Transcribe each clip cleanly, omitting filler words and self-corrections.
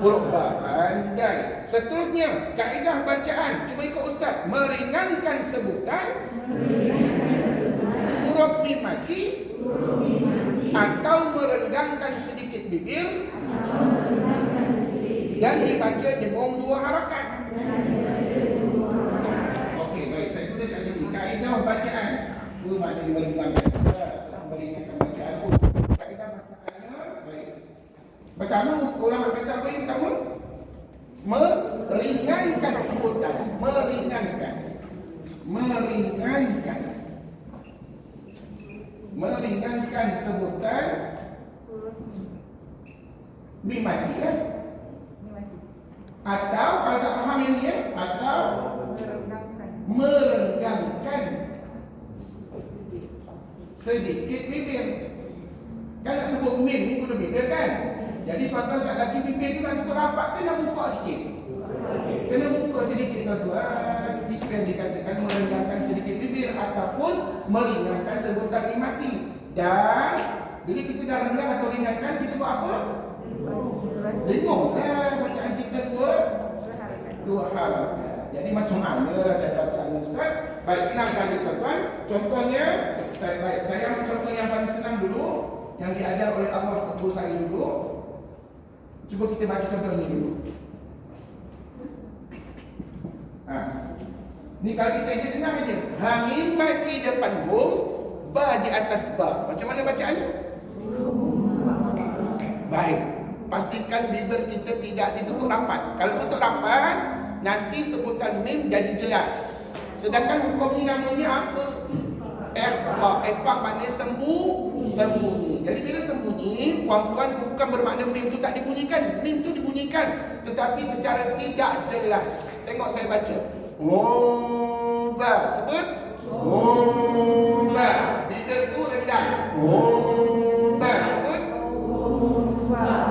Huruf ba, pandai. Seterusnya, kaedah bacaan. Cuba ikut Ustaz. Meringankan sebutan huruf mim mati atau merenggangkan sedikit bibir dan dibaca dengan 2 harakat. Okey, baik. Saya tulis kat sini. Kaedah bacaan. Apa maknanya merenggangkan? Meringankan bacaan tu. Kaedah bacaannya, baik. Pertama, ulama kata apa yang pertama? Meringankan sebutan. Meringankan sebutan mim mati lah. Atau kalau tak faham yang ni atau merenggangkan sedikit bibir. Kan nak sebut mim ni guna bibir kan? Jadi tuan-tuan saat lagi bibir tu nak tutup rapat, kena buka sikit. Kena buka sedikit tuan-tuan. Itu yang dikatakan merenggangkan sedikit bibir ataupun meringankan sebutan mim mati. Dan bila kita dah renggang atau ringankan, kita buat apa? Dengung lah bacaan kita dua harakat. Jadi macam mana lah cara bacaan Ustaz? Baik, senang saja tuan-tuan. Contohnya, saya ambil contoh yang paling senang dulu, yang diajar oleh Allah kepada saya dulu. Cuba kita baca contoh ni dulu. Ni kalau kita je senang aja. Hamim mati depan hum, ba di atas ba. Macam mana bacaannya? Baik. Pastikan bibir kita tidak ditutup rapat. Kalau tutup rapat, nanti sebutan mim jadi jelas. Sedangkan hukum ni namanya apa? Ikhfa maknanya sembunyi. Jadi bila sembunyi, puan-puan bukan bermakna mim tu tak dibunyikan. Mim tu dibunyikan, tetapi secara tidak jelas. Tengok saya baca. Ba. Sebut. Ba. Bibir tu rendah. Ba. Sebut.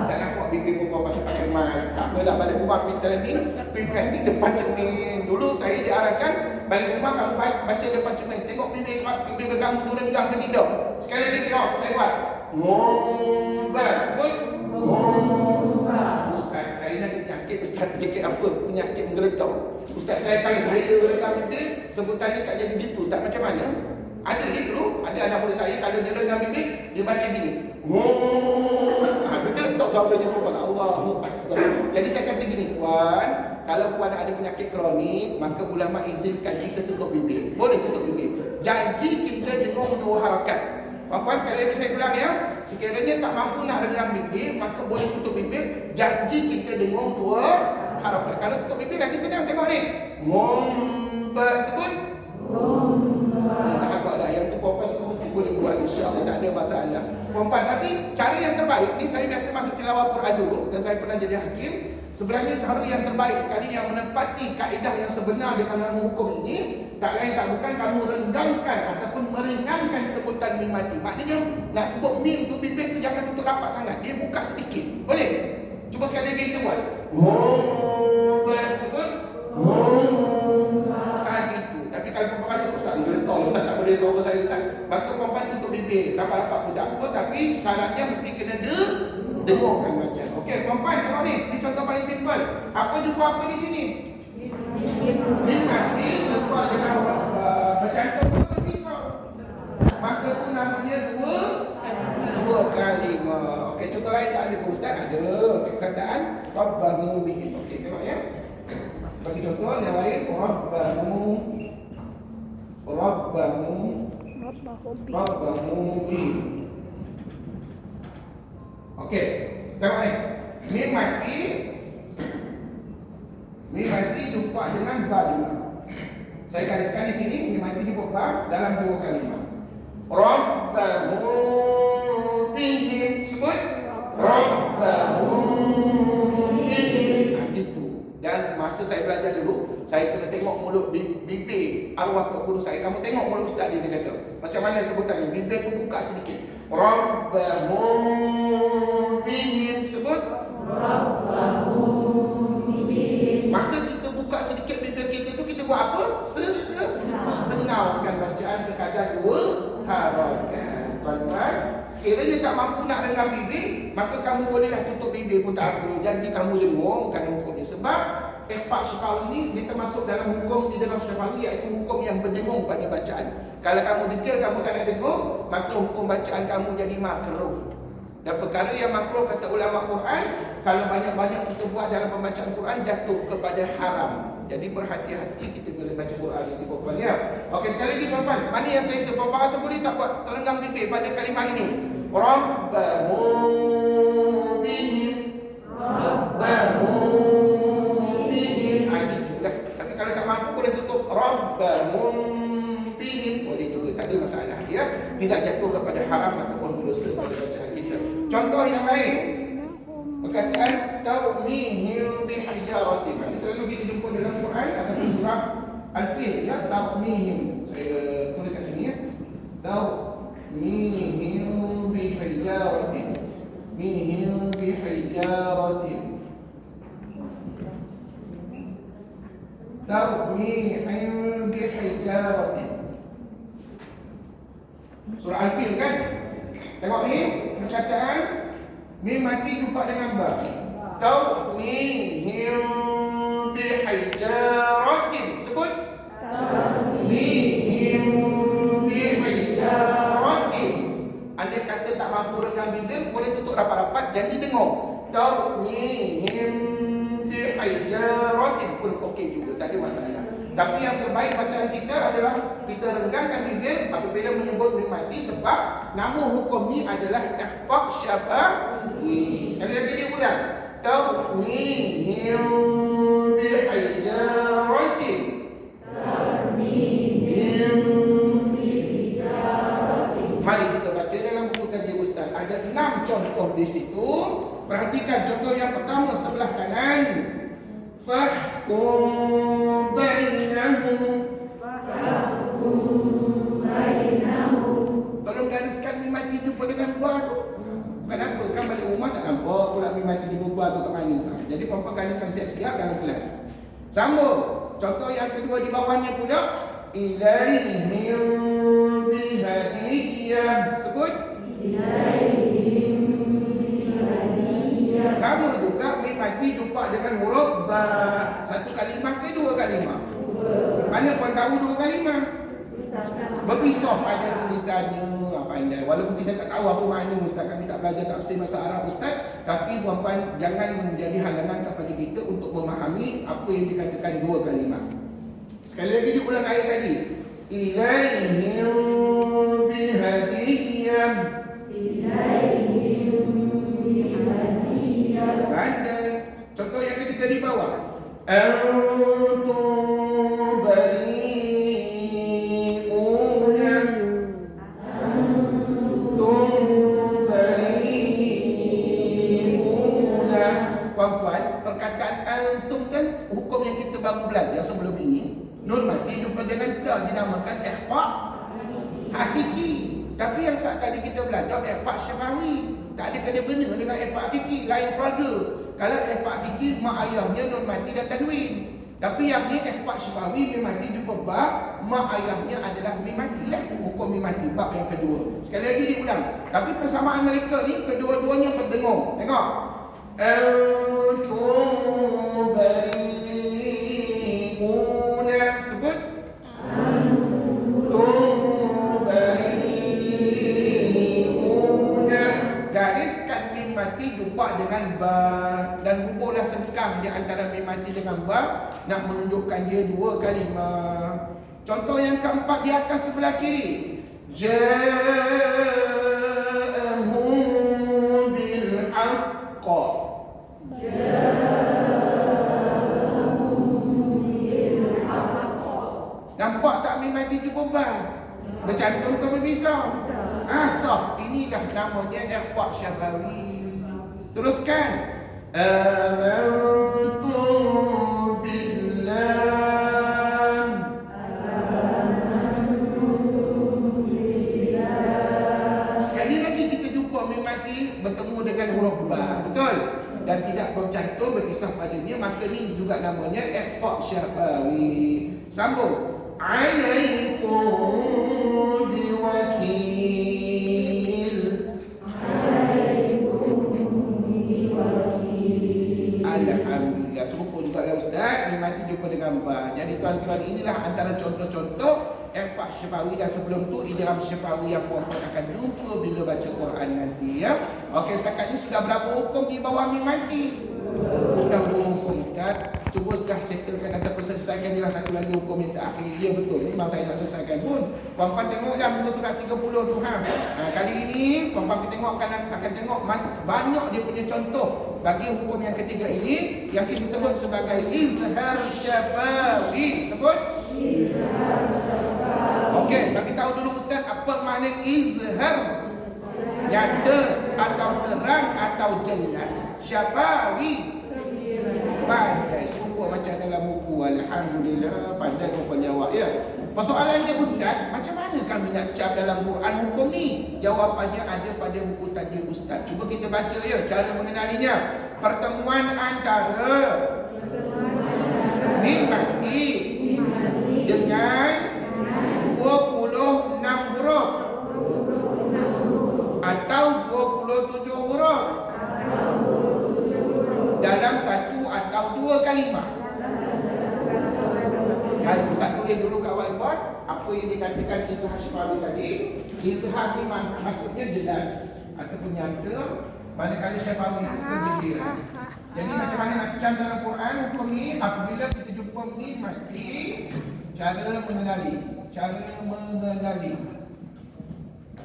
Tak nampak bibir perempuan pasal pakai mask. Tak apalah, balik rumah kita ni pre-printing depan cermin. Dulu saya diarahkan balik rumah kamu baca depan cermin. Tengok bibir kamu tu renggang ke tidak. Sekali lagi tengok, saya buat. Ba. Sebut. Ustaz, saya nak penyakit. Ustaz penyakit apa? Penyakit menggeletar. Ustaz, saya kalau saya renggang bibir, sebutan ni tak jadi gitu. Ustaz, macam mana? Ada ya dulu, ada anak murid saya kalau dia renggang bibir, dia baca gini. Dia letak suaranya perempuan. Allahu Akbar. Jadi saya kata gini, puan, kalau puan ada penyakit kronik, maka ulama izinkan kita tutup bibir. Boleh tutup bibir. Janji kita dengung 2 harakat. Puan-puan, sekali lagi saya ulang ya. Sekiranya tak mampu nak renggang bibir, maka boleh tutup bibir. Janji kita dengung 2 harakat. Kalau tutup bibir nanti senang, tengok ni. Sebut. Tak apa lah, yang tu perempuan semua mesti boleh buat, insyaAllah tak ada masalah perempuan. Tapi cara yang terbaik ni, saya biasa masuk tilawah Quran dulu dan saya pernah jadi hakim. Sebenarnya cara yang terbaik sekali yang menepati kaedah yang sebenar dengan ilmu hukum ini, tak lain tak bukan kamu renggangkan ataupun meringankan sebutan mim mati. Maknanya nak sebut mim tu, bibir tu jangan tutup rapat sangat, dia buka sedikit. Boleh? Cuba sekali lagi kita buat. Sebut. Gitu. Tapi kalau perempuan rasa Ustaz geletar, Ustaz tak boleh suara saya Ustaz, maka perempuan tutup bibir. Rapat-rapat pun tak apa, tapi syaratnya mesti kena dengungkan macam. Okey, perempuan tengok ni. Ini contoh paling simple. Apa jumpa apa di sini? Mim mati jumpa dengan bercantum berpisau. Maka tu namanya dua kalimah. Okey, contoh lain tak ada pun Ustaz? Ada. Perkataan Rabbahu bihim. Okey, tengok ya. Bagi contoh yang lain, Rabbahu bihim. Okey, tengok ni. Mim mati jumpa dengan ba juga. Saya gariskan di sini, mim mati jumpa ba dalam 2 kalimah. Rabbahu bihim. Sebut. Rabbahu bihim. Itu. Dan masa saya belajar dulu, saya kena tengok mulut bibir arwah tok guru saya. Kamu tengok mulut ustaz dia kata. Macam mana sebutan ni? Bibir tu buka sedikit. Rabbahu bihim. Sebut. Rabbahu bihim. Masa kita buka sedikit bibir kita tu, kita buat apa? Senaukan bacaan sekadar 2 harakat. Tuan-tuan, sekiranya tak mampu nak dengan bibir, maka kamu bolehlah tutup bibir pun tak apa. Jadi kamu dengungkan hukumnya. Sebab ihfa syafawi ni dia termasuk dalam hukum di dalam syafawi, iaitu hukum yang berdengung pada bacaan. Kalau kamu detail kamu tak nak dengung, maka hukum bacaan kamu jadi makruh. Dan perkara yang makruh kata ulama Quran, kalau banyak-banyak kita buat dalam pembacaan Quran jatuh kepada haram. Jadi berhati-hati kita bila baca Quran ini puan-puan ya. Okey, sekali lagi puan-puan, mana yang saya sebut puan-puan rasa boleh tak buat terenggang bibir pada kalimah ini? Rabbahum bihim, Rabbahum bihim. Itulah. Tapi kalau tak mampu boleh tutup Rabbahum bihim, boleh juga, tak ada masalah ya. Tidak jatuh kepada haram ataupun dosa pada bacaan kita. Contoh yang lain, perkataan tarmihim bihijaratin. Ini selalu kita jumpa dalam Quran ataupun surah Al-Fil ya, tarmihim. Saya tulis kat sini ya. Tarmihim bihijaratin. Mihim bihijaratin. Tarmihim bihijaratin. Surah Al-Fil kan? Tengok ni, perkataan mim mati jumpa dengan ba. Tarmihim bihijaratin. Sebut. Tarmihim bihijaratin. Anda kata tak mampu dengan bibir, boleh tutup rapat-rapat jadi dengung. Tarmihim bihijaratin pun okey juga, tak ada masalah. Tapi yang terbaik bacaan kita adalah kita renggangkan bibir apabila menyebut mim mati, sebab nama hukum ni adalah ihfa syafawi. Sekali lagi dia ulang. Tarmihim bihijaratin. Tarmihim bihijaratin. Mari kita baca dalam buku tajwid Ustaz. Ada 6 contoh di situ. Perhatikan contoh yang pertama sebelah kanan. Fahkum bainahum. Tolong gariskan mim mati jumpa dengan ba tu. Kenapa? Kan balik rumah tak nampak pula mim mati jumpa ba tu kat mana. Jadi puan-puan gariskan siap-siap dalam kelas. Sambung. Contoh yang kedua di bawahnya pula. Ilaihim bihadiyah. Sebut. Ilaihim bihadiyah. Sama juga mim mati jumpa dengan huruf ba. Satu kalimah ke dua kalimah? Mana puan tahu dua kalimah? Berpisah pada tulisannya, pandai. Walaupun kita tak tahu apa makna Ustaz, kami tak belajar tafsir bahasa Arab Ustaz, tapi puan-puan jangan menjadi halangan kepada kita untuk memahami apa yang dikatakan dua kalimah. Sekali lagi diulang ayat tadi. Ilaihim bihadiyah. Ilaihim bihadiyah. Pandai. Contoh yang ketiga di bawah. Antum bari'una. Antum bari'una. Puan-puan, perkataan antum kan hukum yang kita baru belajar sebelum ini. Nun mati jumpa dengan ta dinamakan ihfa hakiki. Tapi yang saat tadi kita belajar ihfa syafawi. Tak ada kena-mena dengan ihfa hakiki, lain keluarga. Kalau ihfa hakiki mak ayahnya nun mati dan tanwin. Tapi yang ni ihfa syafawi mim mati jumpa ba, mak ayahnya adalah mim mati lah. Hukum mim mati bab yang kedua. Sekali lagi diulang. Tapi persamaan mereka ni kedua-duanya berdengung. Tengok. Antum bari'una. Sebut. Antum bari'una. Gariskan mim mati jumpa dengan ba dan bubuhlah sengkam di antara mim mati dengan ba nak menunjukkan dia dua kalimah. Contoh yang keempat di atas sebelah kiri. Ja'ahum bil haqq. Nampak tak mim mati jumpa ba? Bercantum ke berpisah? Asah. Inilah namanya ihfa syafawi. Teruskan. Amantum billah. Sekali lagi kita jumpa mim mati bertemu dengan huruf ba. Betul? Dan tidak bercantum berpisah padanya, maka ini juga namanya ihfa syafawi. Sambung. Alaikum biwakil. Ya, serupa juga lah Ustaz, mim mati jumpa dengan ba. Jadi tuan-tuan, inilah antara contoh-contoh empat syafawi, dan sebelum tu idgham syafawi yang puan-puan akan jumpa bila baca Quran nanti ya. Okey, setakat ni sudah berapa hukum di bawah mim mati? Sudah hukum Ustaz. Cubakah settlekan ataupun selesaikan dia satu lagi hukum yang terakhir. Ya betul, memang saya tak selesaikan pun. Puan-puan tengok dah muka surat 30 tu ha. Kali ini puan-puan tengok akan tengok banyak dia punya contoh bagi hukum yang ketiga ini yang kita sebut sebagai izhar syafawi. Sebut izhar syafawi. Okey, bagi tahu dulu Ustaz apa makna izhar. Nyata atau terang atau jelas. Syafawi pandai, serupa macam dalam buku. Alhamdulillah, pandai kau jawab ya. Persoalannya Ustaz, macam mana kami nak cap dalam Quran hukum ni? Jawapannya ada pada buku tadi Ustaz. Cuba kita baca ya, cara mengenalinya. Pertemuan antara mim mati dengan 26 huruf atau 27 huruf dalam satu atau dua kalimah. Satu tulis dulu kawan-kawan, apa yang dikatakan izhar syafawi tadi. Izhar ni maksudnya jelas ataupun nyata, manakala syafawi itu kegembira. Jadi macam mana nak cam dalam Quran hukum ni? Apabila kita jumpa mim mati, cara mengenali.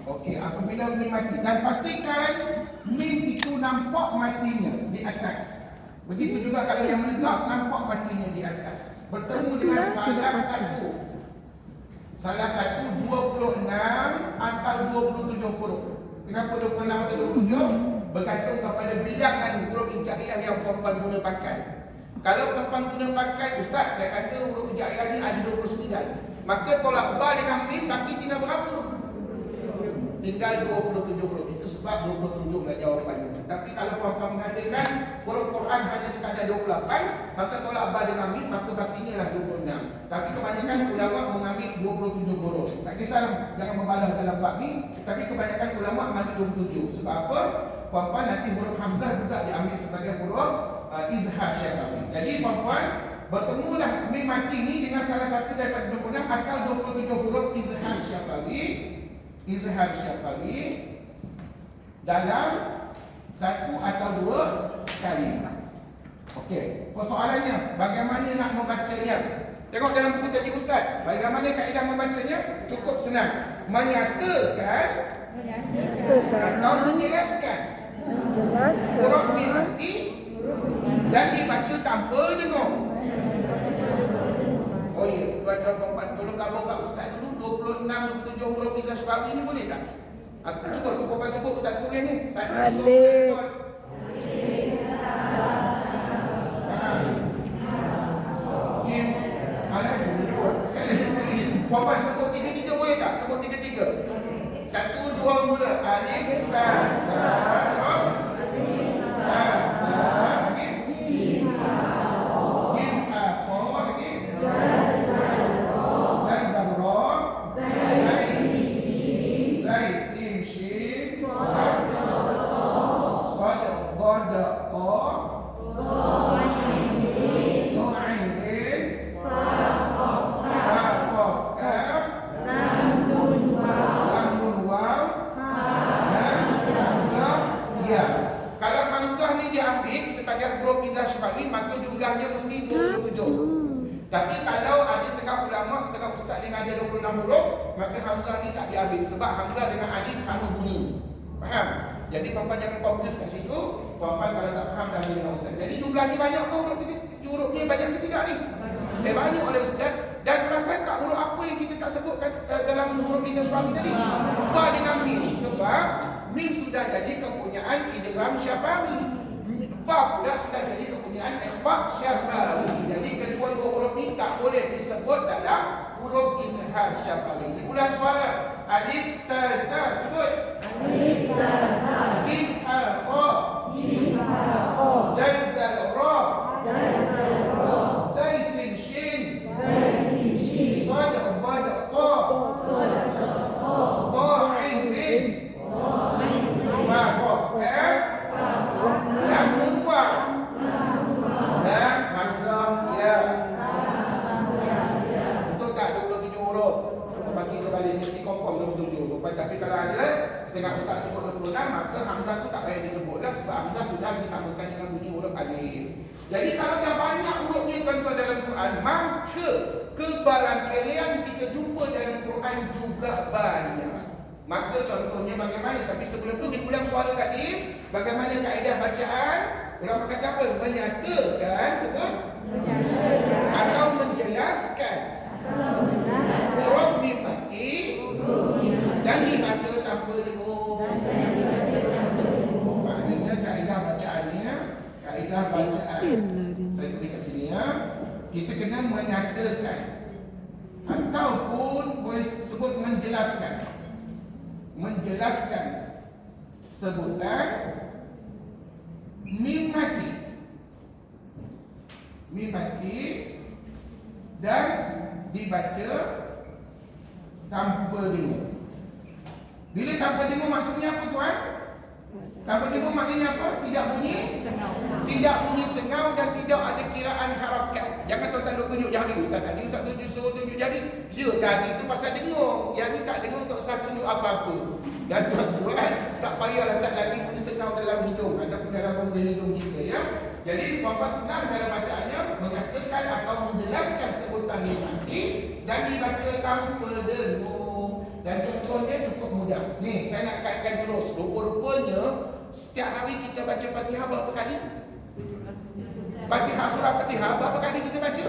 Okey, apabila mim mati, dan pastikan mim itu nampak matinya di atas. Begitu juga kalau yang menegak nampak matinya di atas. Bertemu dengan salah satu 26 atau 27 huruf. Kenapa 26 atau 27? Bergantung kepada bilangan huruf hijaiyah yang puan-puan guna pakai. Kalau puan-puan guna pakai, Ustaz, saya kata huruf hijaiyah ni ada 29. Maka tolak ba dengan mim baki tinggal berapa? Tinggal 27 huruf. Itu sebab 27 lah jawapannya. Tapi kalau puan-puan mengatakan huruf Quran hanya sekadar 28, maka tolak ba dengan mim, maka bakinya lah 26. Tapi kebanyakan ulama mengambil 27 huruf. Tak kisah, jangan membalas dalam bab ni. Tapi kebanyakan ulama mengambil 27. Sebab apa? Puan-puan nanti huruf hamzah juga diambil sebagai huruf izhar syafawi. Jadi puan-puan, bertemulah mim mati ni dengan salah satu daripada 26 atau 27 huruf izhar syafawi. Izhar syafawi dalam satu atau dua kalimah. Okey, persoalannya bagaimana nak membacanya? Tengok dalam buku tadi Ustaz, bagaimana kaedah membacanya? Cukup senang. Menyatakan atau menjelaskan huruf mim mati dan dibaca tanpa dengung. Oh ya, tuan-tuan, tolong kamu Pak Ustaz dulu 26, 27 huruf izhar syafawi ni boleh tak? Aku cuba Bapak sebut Ustaz tulis ni. Satu, dua, Jim, alah dulu. Sekali. Bapak sebut tiga-tiga boleh tak? Sebut tiga-tiga. Satu, dua, mula. Alif, ta, terus. Ta, lagi. Jim, ha, kho, lagi. Maka jumlahnya mesti 27. Tapi kalau ada setengah ulama, setengah ustaz yang ada 26 huruf, maka hamzah ni tak diambil sebab hamzah dengan alif sama bunyi. Faham? Jadi puan-puan jangan confuse kat situ. Puan-puan kalau tak faham dah dengan ustaz. Jadi jumlahnya banyak ke huruf ni banyak ke tidak ni? Banyak oleh ustaz. Dan perasan tak huruf apa yang kita tak sebut dalam huruf izhar syafawi tadi? Ba dengan mim. Sebab mim sudah jadi kepunyaan idgham syafawi. Ba pula sudah jadi kepunyaan ikhfa syafawi. Jadi kedua-dua huruf ni tak boleh disebut dalam huruf izhar syafawi. Diulang suara. Alif ta ta sebut. Alif ta ta. Jim ha kha. Jim ha kha. Dal dal ra. Dal dal ra. Zai sin shin. Zai sin shin. Sad ba da qa. Sad da qa. Ba ain bin. Ba ain bin. Fa qaf kaf. Fa qaf lam wa. Za maka hamzah tu tak payah disebutlah sebab hamzah sudah disamakan dengan bunyi huruf alif. Jadi kalau dah banyak hurufnya tuan-tuan dalam Quran, maka kebarangkalian kita jumpa dalam Quran juga banyak. Maka contohnya bagaimana? Tapi sebelum tu diulang suara tadi, bagaimana kaedah bacaan? Ulama kata apa? Menyatakan, sebut atau menjelaskan huruf mim mati dan dibaca tanpa dengung. Maknanya kaedah bacaannya, kaedah bacaan. Saya tulis kat sini ya. Kita kena menyatakan ataupun boleh sebut menjelaskan. Menjelaskan sebutan mim mati. Mim mati dan dibaca tanpa dengung. Bila tanpa dengung maksudnya apa tuan? Tanpa dengung maknanya apa? Tidak bunyi sengau dan tidak ada kiraan harakat. Jangan tuan-tuan duk tunjuk jari ustaz. Tadi ustaz suruh tunjuk jari. Ya tadi tu pasal dengung. Yang ni tak dengung tak usah tunjuk apa-apa. Dan tuan-tuan tak payahlah ustaz lagi bunyi sengau dalam hidung ataupun dalam bongga hidung kita ya. Jadi puan-puan senang cara bacaannya, mengatakan atau menjelaskan sebutan mim mati dan dibaca tanpa dengung. Dan contohnya cukup mudah. Ni saya nak kaitkan terus. Rupa-rupanya setiap hari kita baca Fatihah berapa kali? Fatihah, surah Fatihah berapa kali kita baca?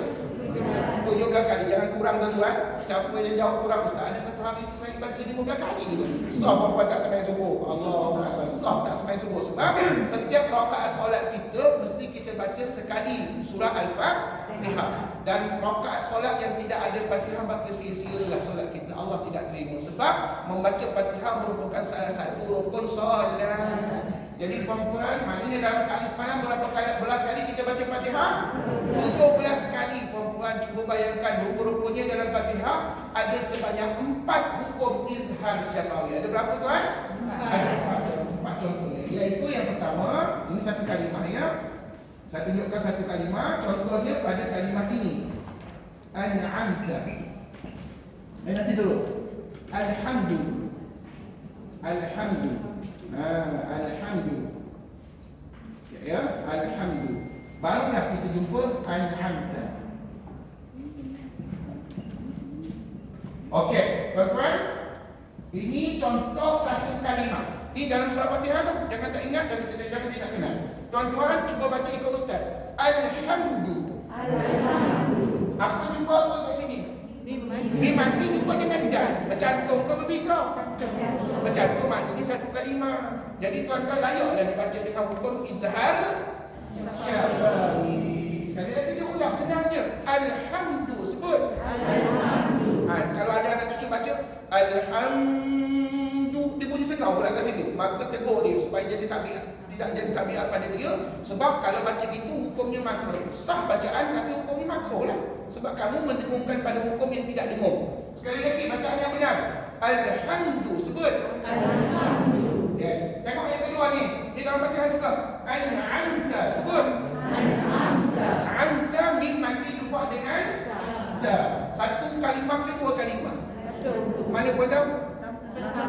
17 kali. Jangan kurang tuan-tuan. Siapa yang jawab kurang ustaz? Ada satu hari itu saya baca 15 kali gitu. Sah puan-puan tak sembahyang subuh. Allahuakbar. Sah tak sembahyang subuh. Sebab setiap rakaat solat kita mesti kita baca sekali surah Al-Fatihah. Dan rakaat solat yang tidak ada Fatihah maka sia-sialah solat kita. Allah tidak terima. Sebab membaca Fatihah merupakan salah satu rukun solat. Jadi puan-puan, maknanya dalam sehari semalam berapa belas kali kita baca Fatihah? 17 kali puan-puan. Cuba bayangkan rupa-rupanya dalam Fatihah ada sebanyak 4 hukum izhar syafawi. Ada berapa tuan? Ada 4 contohnya. Iaitu yang pertama, ini satu kalimah ya. Saya tunjukkan satu kalimah. Contohnya pada kalimah ini. An'amta. Nanti dulu. Alhamdulillah. Alhamdulillah. Alhamdulillah. Ya, alhamdulillah. Barulah kita jumpa an'amta. Okey, tuan-tuan. Ini contoh satu kalimah. Ini dalam surah Fatihah tu. Jangan tak ingat dan jangan tidak kenal. Tuan-tuan cuba baca ikut ustaz. Alhamdulillah. Alhamdulillah. Apa jumpa apa kat sini? Mim mati jumpa dengan dal. Bercantum ke berpisah? Bercantum maknanya satu kalimah. Jadi tuan-tuan layaklah dibaca dengan hukum izhar syafawi. Sekali lagi dia ulang senangnya. Alhamdulillah. Sebut alhamdulillah. Kalau ada anak cucu baca alhamdulillah, dia bunyi sengau pula kat sini. Maka tegur dia supaya jadi tabiat, tidak jadi tabiat pada dia. Sebab kalau baca itu hukumnya makruh. Sah bacaan tapi hukumnya makruh lah. Sebab kamu mendengungkan pada hukum yang tidak dengung. Sekali lagi bacaan yang benar. Alhamdulillah. Sebut alhamdulillah. Yes. Tengok yang kedua ni. Di dalam Fatihah juga. An'amta. Sebut an'amta. Anta mim mati jumpa dengan ta. Satu kalimah ke dua kalimah? Mana pun tahu?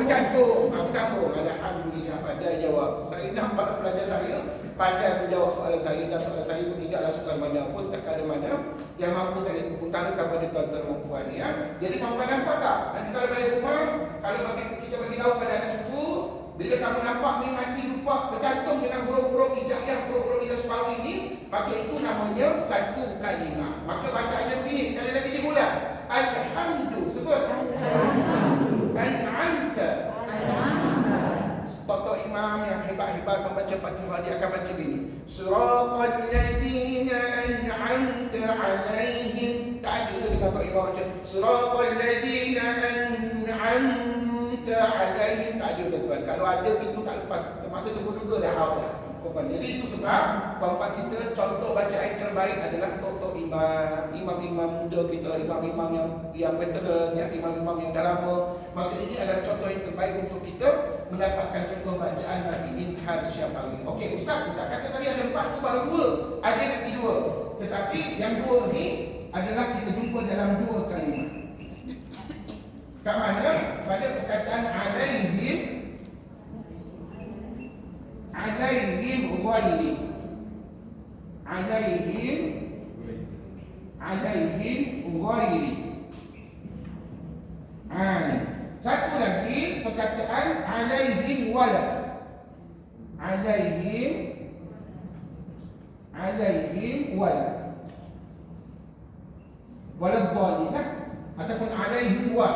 Bercantum. Bersambung. Alhamdulillah. Pandai jawab. Saya nak pada pelajar saya pandai menjawab soalan saya. Dan soalan saya pun tidaklah soalan mana pun sekadar mana yang mampu saya utarakan pada tuan-tuan dan puan ya. Jadi puan-puan nampak tak? Nanti kalau balik rumah, kalau kita bagi tahu pada anak cucu, bila kamu nampak mim mati lupa bercantum dengan huruf-huruf hijaiyah, huruf-huruf izhar syafawi ini, maka itu namanya satu kalimah. Maka bacaannya begini, sekali lagi diulang. Alhamdulillah. Sebut alhamdulillah. An'amta. Tokoh imam yang hebat-hebat membaca Fatihah dia akan baca begini. Siratal ladzina an'amta 'alaihim. Tak ada dia kata imam baca siratal ladzina an'amta 'alaihim. Tak ada tuan-tuan. Kalau ada itu tak lepas. Masa tunggu-tunggu dah out dah. Jadi itu sebab bapak kita contoh bacaan terbaik adalah tokoh imam, imam-imam muda kita, imam-imam yang veteran, imam-imam yang dah lama. Maka ini adalah contoh yang terbaik untuk kita mendapatkan contoh bacaan Nabi izhar syafawi. Okey, Ustaz kata tadi ada 4 tu baru 2. Ada lagi 2. Tetapi yang 2 ni adalah kita jumpa dalam 2 kalimah. Kat mana? Pada perkataan alaihim. alaihim ghairi. Alaihim ghairi. Satu lagi perkataan alaihim wala. Alaihim wala. Wala dhalin lah. Ataupun alaihim wa.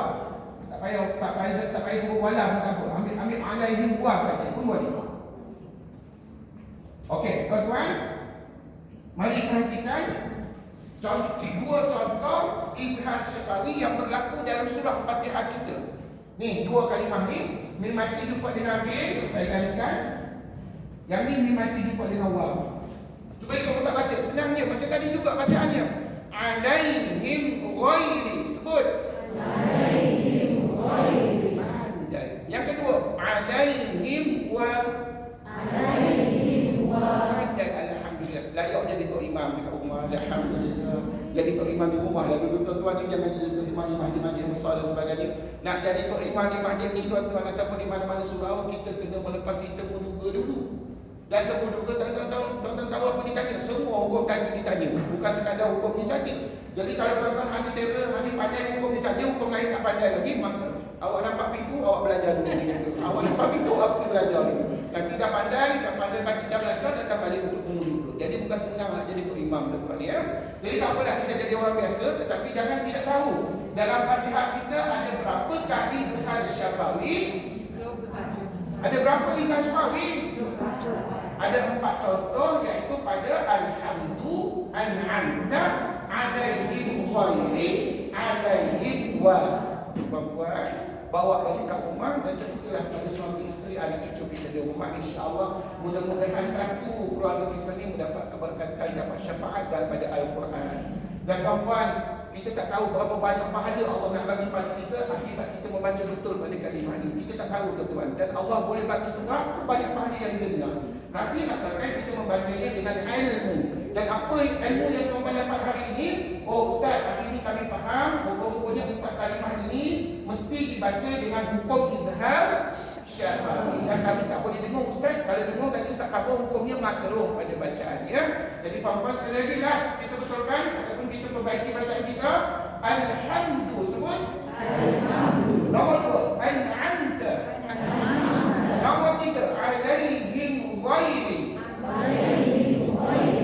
Tak payah sebut wala pun tak apa. Ambil alaihim wa saja pun boleh. Okey, tuan-tuan, mari perhatikan dua contoh izhar syafawi yang berlaku dalam surah Fatihah kita. Ni dua kalimah ni, mim mati jumpa dengan fi'il, saya gariskan. Yang ni mim mati jumpa dengan waw. Cuba ikut Ustaz baca, senang je macam tadi juga bacaannya. Alaihim ghairi, sebut. Alaihim ghairi. Pandai. Yang kedua, alaihim wa. Pandai, alhamdulillah. Layak jadi tok imam dekat rumah, alhamdulillah. Jadi tok imam di rumah lah dulu tuan-tuan ni, jangan jadi tok imam di masjid-masjid besar dan sebagainya. Nak jadi tok imam di masjid ni tuan-tuan ataupun di mana-mana surau, kita kena melepasi temu duga dulu. Dan temu duga tuan-tuan tahu apa ditanya? Semua hukum tadi ditanya, bukan sekadar hukum ni saja. Jadi kalau tuan-tuan hanya terror, hanya pandai hukum ni saja, hukum lain tak pandai lagi, maka awak nampak pintu, awak belajar dulu dengan tu. Awak nampak pintu, awak pergi belajar dulu. Nanti dah pandai baca, dah belajar, datang balik untuk temu dulu. Jadi bukan senang nak jadi tok imam depan ni ya. Jadi tak apalah kita jadi orang biasa, tetapi jangan tidak tahu dalam Fatihah kita ada berapakah izhar syafawi? Ada berapa izhar syafawi? Ada 4 contoh, iaitu pada alhamdu, an'amta, alaihim ghairi, alaihim wa. Perempuan bawa balik kat rumah dan ceritalah pada suami isteri, anak cucu kita di rumah. InsyaAllah mudah-mudahan satu keluarga kita ni mendapat keberkatan, dapat syafaat daripada Al-Quran. Dan perempuan, kita tak tahu berapa banyak pahala Allah nak bagi pada kita akibat kita membaca betul pada kalimah ini. Kita tak tahu tuan-tuan. Dan Allah boleh bagi seberapa banyak pahala yang dia nak. Tapi asalkan kita membacanya dengan ilmu. Dan apa ilmu yang tuan-tuan dapat hari ini? Oh Ustaz, hari ini kami faham hukum-hukumnya 4 kalimah ini mesti dibaca dengan hukum izhar syafawi. Dan kami tak boleh dengar Ustaz. Kalau dengar tadi Ustaz kata hukumnya makruh pada bacaannya. Jadi puan-puan sekali lagi last kita betulkan ataupun kita perbaiki bacaan kita. Alhamdu, sebut. Alhamdu. Nombor 2, an'amta. Nombor 3, alaihim ghairi.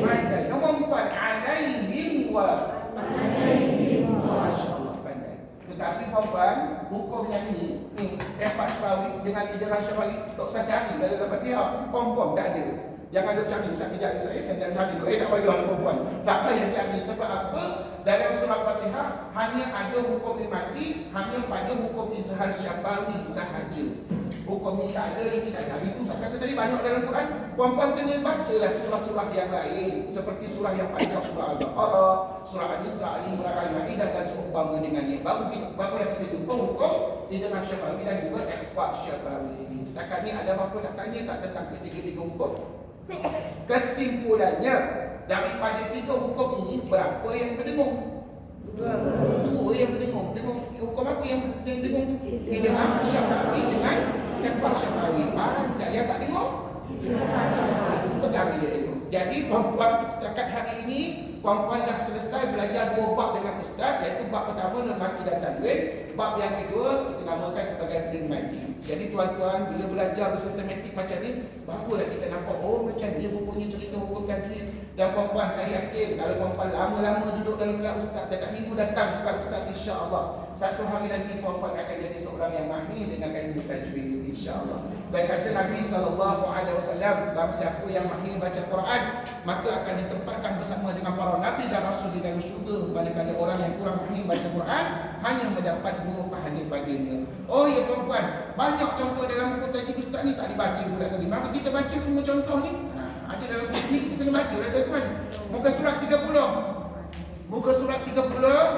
Pandai. Nombor 4, alaihim wa. Masya-Allah, pandai. Tetapi puan-puan, hukum yang ni empat syafawi dengan izhar syafawi tak usah cari dalam Fatihah. Confirm tak ada. Jangan ada cari, Ustaz kejap saya jangan cari dulu. Tak payah puan-puan. Tak payah cari sebab apa? Dalam surah Fatihah hanya ada hukum mati, hanya pada hukum izhar syafawi sahaja. Hukum ni tak ada, ini tak ada. Itu Ustaz kata tadi banyak dalam Quran. Puan-puan kena bacalah surah-surah yang lain, seperti surah yang panjang, surah Al-Baqarah, surah An-Nisa, Ali Imran, Al-Maidah dan seumpama dengannya. Barulah kita jumpa hukum izhar syafawi dan juga ikhfa syafawi. Setakat ni ada apa-apa nak tanya tak tentang ketiga-tiga hukum? Kesimpulannya, daripada 3 hukum ini berapa yang berdengung? 2 yang berdengung. Dengung hukum apa yang dengung tu? Izhar syafawi dengan ikhfa syafawi. Ada yang tak dengung? Pegang dia itu. Jadi puan-puan setakat hari ini puan-puan dah selesai belajar 2 bab dengan Ustaz, iaitu bab pertama nun mati dan tanwin, bab yang kedua kita namakan sebagai nun mati. Jadi tuan-tuan bila belajar bersistematik macam ni, barulah kita nampak oh macam ni rupanya cerita hukum tajwid. Dan puan-puan saya yakin kalau puan-puan lama-lama duduk dalam kelas Ustaz, setiap minggu datang kelas Ustaz, insya-Allah satu hari lagi puan-puan akan jadi seorang yang mahir dengan ilmu tajwid, insya-Allah. Dan kata Nabi SAW, barang siapa yang mahir baca Quran, maka akan ditempatkan bersama dengan para nabi dan rasul di dalam syurga. Manakala orang yang kurang mahir baca Quran hanya mendapat 2 pahala baginya. Oh ya puan-puan, banyak contoh dalam buku tajwid Ustaz ni tak dibaca pula tadi. Maka kita baca semua contoh ni. Ada dalam buku ni, kita kena baca lah tuan-tuan. Muka surat 30. Muka surat 30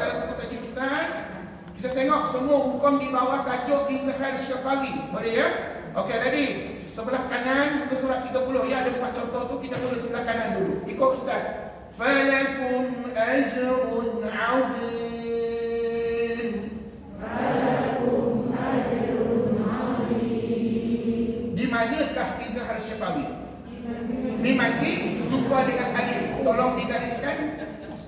dalam buku tajwid Ustaz. Kita tengok semua hukum di bawah tajuk izhar syafawi. Boleh ya? Okey, ready? Sebelah kanan muka surat 30 ya, ada 4 contoh tu, kita mula sebelah kanan dulu. Ikut Ustaz. Falakum ajrun 'azim. Falakum ajrun 'azim. Di manakah izhar syafawi? Mim mati jumpa dengan alif. Tolong digariskan.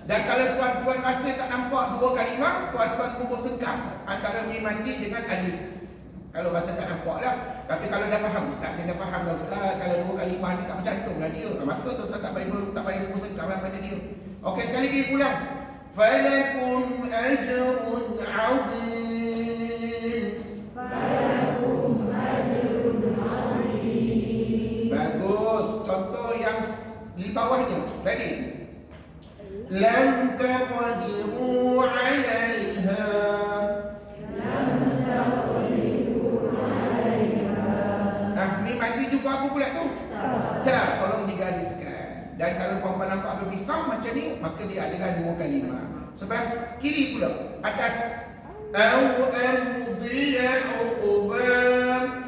Dan kalau tuan-tuan rasa tak nampak dua kalimah, tuan-tuan kubur sengkang antara mim mati dengan alif. Kalau rasa tak nampak lah. Tapi kalau dah faham, Ustaz saya dah faham dah Ustaz, kalau dua kalimah ni tak bercantum lah dia, maka tuan-tuan tak payah kubur sengkang lah pada dia. Okey, sekali lagi ulang. Falakum ajrun azim. Falakum ajrun azim. Bagus. Contoh yang di bawahnya. Ready? Lam taqdiru 'alaiha. Lam taqdiru 'alaiha. Mim mati jumpa apa pula tu? Tak. Tolong digariskan. Dan kalau puan-puan nampak berpisah macam ni, maka dia adalah dua kalimah. Sebelah kiri pula, atas. Au amdiya uqban.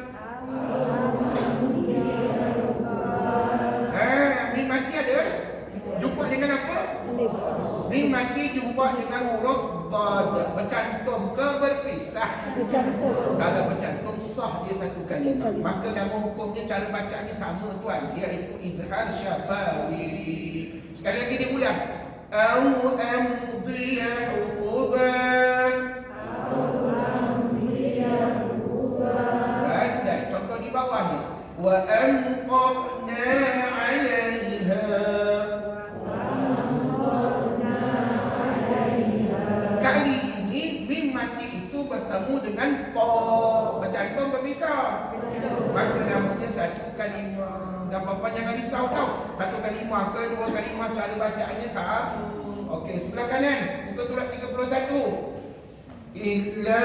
Mim mati ada jumpa dengan apa? Mim mati jumpa dengan huruf dad. Bercantum ke berpisah? Bercantum. Kalau bercantum sah dia satu kalimah. Maka nama hukumnya, cara bacanya sama tuan, iaitu izhar syafawi. Sekali lagi dia ulang. Au amdiya uqban. Au amdiya uqban. Andai contoh di bawah ni. Wa amqarna 'alaiha. Kali ini mim mati itu bertemu dengan ta, bercantum berpisah. Maka namanya satu kalimah. Dan puan-puan jangan risau tau, satu kalimah ke dua kalimah, cara bacaannya sama. Okey, sebelah kanan muka surat 31. Illa